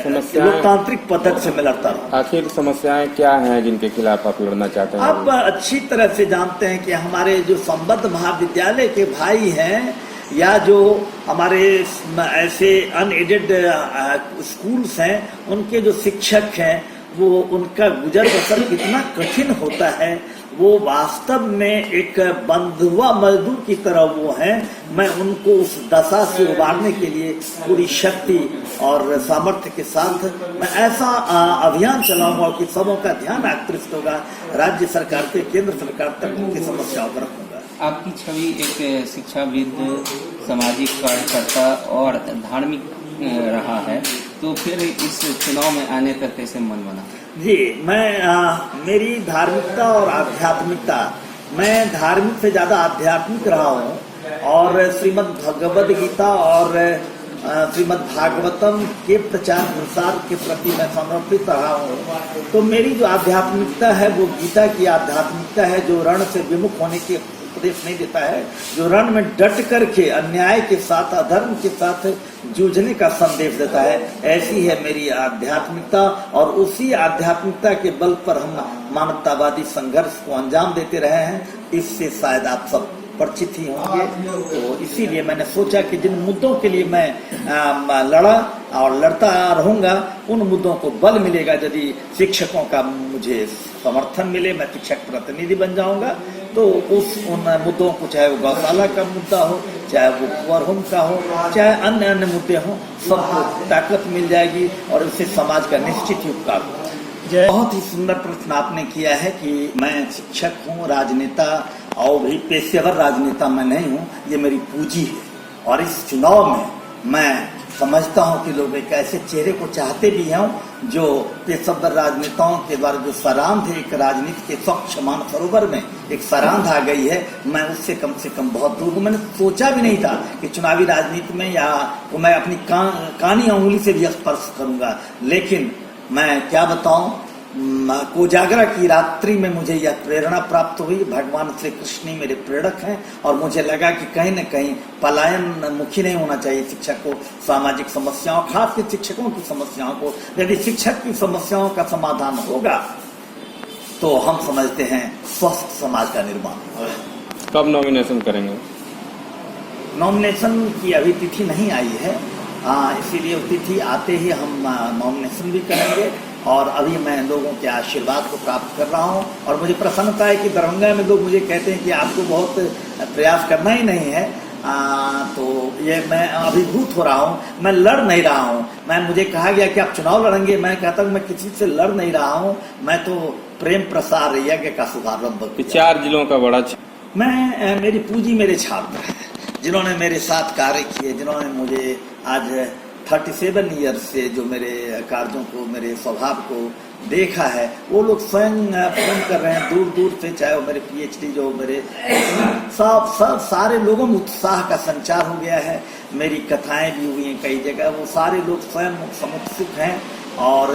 Speaker 2: लोकतांत्रिक पद्धति से मैं लड़ता हूँ।
Speaker 21: आखिर समस्याएं क्या हैं जिनके खिलाफ आप लड़ना चाहते हैं?
Speaker 2: आप अच्छी तरह से जानते हैं कि हमारे जो संबद्ध महाविद्यालय के भाई हैं या जो हमारे ऐसे अनएडेड स्कूल्स हैं, उनके जो शिक्षक हैं, वो उनका गुजर बसर कितना कठिन होता है। वो वास्तव में एक बंधुआ मजदूर की तरह वो हैं। मैं उनको उस दशा से उबारने के लिए पूरी शक्ति और सामर्थ्य के साथ मैं ऐसा अभियान चलाऊंगा कि सबों का ध्यान आकृष्ट होगा, राज्य सरकार से केंद्र सरकार तक उनकी समस्याओं पर रखूंगा।
Speaker 5: आपकी छवि एक शिक्षाविद, सामाजिक कार्यकर्ता और धार्मिक रहा है, तो फिर इस चुनाव में आने का कैसे मन बना?
Speaker 2: जी, मैं मेरी धार्मिकता और आध्यात्मिकता मैं धार्मिक से ज्यादा आध्यात्मिक रहा हूँ और श्रीमद् भगवद गीता और श्रीमद् भागवतम के प्रचार प्रसार के प्रति मैं समर्पित रहा हूँ। तो मेरी जो आध्यात्मिकता है वो गीता की आध्यात्मिकता है, जो रण से विमुख होने के उपदेश नहीं देता है, जो रण में डट करके अन्याय के साथ अधर्म के साथ जूझने का संदेश देता है। ऐसी है मेरी आध्यात्मिकता और उसी आध्यात्मिकता के बल पर हम मानवतावादी संघर्ष को अंजाम देते रहे हैं। इससे शायद आप सब परिचित ही होंगे। तो इसीलिए मैंने सोचा कि जिन मुद्दों के लिए मैं लड़ा और लड़ता रहूंगा, उन मुद्दों को बल मिलेगा यदि शिक्षकों का मुझे समर्थन मिले, मैं शिक्षक प्रतिनिधि बन जाऊंगा। तो उन मुद्दों को, चाहे वो गौशाला का मुद्दा हो, चाहे वो पुअर होम का हो, चाहे अन्य अन्य मुद्दे हों, सबको ताकत मिल जाएगी और इससे समाज का निश्चित ही उपकार होगा। बहुत ही सुंदर प्रश्न आपने किया है कि मैं शिक्षक हूँ, राजनेता और भी पेशेवर राजनेता मैं नहीं हूँ, ये मेरी पूंजी है। और इस चुनाव में मैं समझता हूँ कि लोग एक ऐसे चेहरे को चाहते भी हैं जो पेशेवर राजनेताओं के द्वारा जो सरांध है, एक राजनीति के स्वच्छ मानसरोवर में एक सरांध आ गई है, मैं उससे कम बहुत दूर हूँ। मैंने सोचा भी नहीं था कि चुनावी राजनीति में या तो मैं अपनी कानी अंगुली से भी स्पर्श करूंगा, लेकिन मैं क्या बताऊं, कोजागरा की रात्रि में मुझे यह प्रेरणा प्राप्त हुई। भगवान श्री कृष्ण ही मेरे प्रेरक हैं और मुझे लगा कि कहीं न कहीं पलायन मुखी नहीं होना चाहिए शिक्षक को। सामाजिक समस्याओं, खासकर शिक्षकों की समस्याओं को, यदि शिक्षक की समस्याओं का समाधान होगा तो हम समझते हैं स्वस्थ समाज का निर्माण होगा।
Speaker 21: कब नॉमिनेशन करेंगे?
Speaker 2: नॉमिनेशन की अभी तिथि नहीं आई है, इसीलिए तिथि आते ही हम नॉमिनेशन भी करेंगे। और अभी मैं लोगों के आशीर्वाद को प्राप्त कर रहा हूं और मुझे प्रसन्नता है कि दरभंगा में लोग मुझे कहते हैं कि आपको बहुत प्रयास करना ही नहीं है। तो ये मैं अभिभूत हो रहा हूं। मैं लड़ नहीं रहा हूं। मुझे कहा गया कि आप चुनाव लड़ेंगे, मैं कहता हूं मैं किसी से लड़ नहीं रहा हूं, मैं तो प्रेम प्रसार यज्ञ का शुभारंभ।
Speaker 21: 4 जिलों का बड़ा
Speaker 2: मेरी पूंजी मेरे छात्र हैं, जिन्होंने मेरे साथ कार्य किए, जिन्होंने मुझे आज 37 ईयर से जो मेरे कार्यों को, मेरे स्वभाव को देखा है, वो लोग स्वयं फोन कर रहे हैं दूर दूर से, चाहे वो मेरे PhD जो मेरे सब सारे लोगों में उत्साह का संचार हो गया है। मेरी कथाएं भी हुई हैं कई जगह, वो सारे लोग स्वयं समुत्सुक हैं। और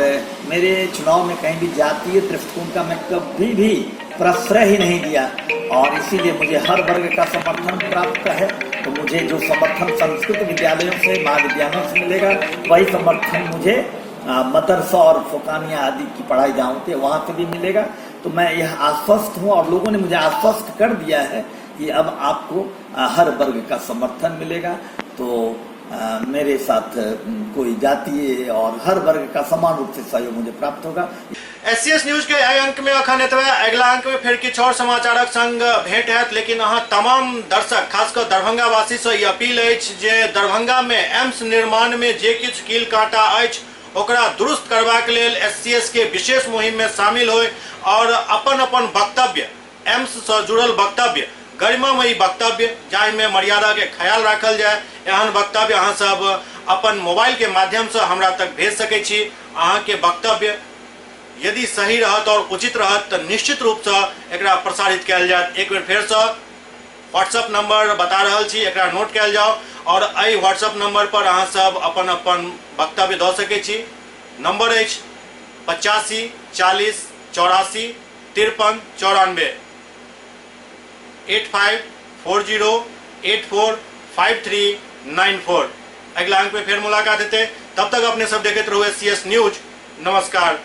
Speaker 2: मेरे चुनाव में कहीं भी जातीय दृष्टिकोण का मैं कभी भी प्रश्रय ही नहीं दिया और इसीलिए मुझे हर वर्ग का समर्थन प्राप्त है। तो मुझे जो समर्थन संस्कृत विद्यालयों से, महाविद्यालयों से मिलेगा, वही समर्थन मुझे मदरसा और फोकानिया आदि की पढ़ाई जहाँ होती है वहाँ से भी मिलेगा। तो मैं यह आश्वस्त हूँ और लोगों ने मुझे आश्वस्त कर दिया है कि अब आपको हर वर्ग का समर्थन मिलेगा। तो मेरे साथ कोई जातीय और हर वर्ग का समान रूप से सहयोग मुझे प्राप्त होगा।
Speaker 1: SCS न्यूज के एहि अंक में अखन एतबे। अगला अंक में फिर किछु और समाचारक संग भेंट हैत, लेकिन अहाँ तमाम दर्शक, खासकर दरभंगा वासी से ई अपील अछि जे दरभंगा में एम्स निर्माण में जे किछु कील काँटा अछि ओकरा दुरुस्त करबाक लेल SCS के विशेष मुहिम में शामिल होय और अपन अपन वक्तव्य, एम्स से जुड़ल वक्तव्य, गरिमामयी वक्तव्य जाहि में मर्यादा के ख्याल रखल जाए, एहन वक्तव्य अहाँ सब अपन मोबाइल के माध्यम से हमरा तक भेज सकै छी। अहाँ के वक्तव्य यदि सही रहत और उचित रहत तो निश्चित रूप से एकरा प्रसारित कयल जायत। एक बेर फेर से व्हाट्सएप नंबर बता रहल छी, एकरा नोट कयल जाओ और एहि व्हाट्सएप नंबर पर अहाँ सब अपन अपन वक्तव्य दऽ सकै छी। नंबर अछि 85 40 84 53 94 8540 845394। अगला अंक में फिर मुलाकात हेतै, तब तक अपने सब देखते रहो SCS न्यूज। नमस्कार।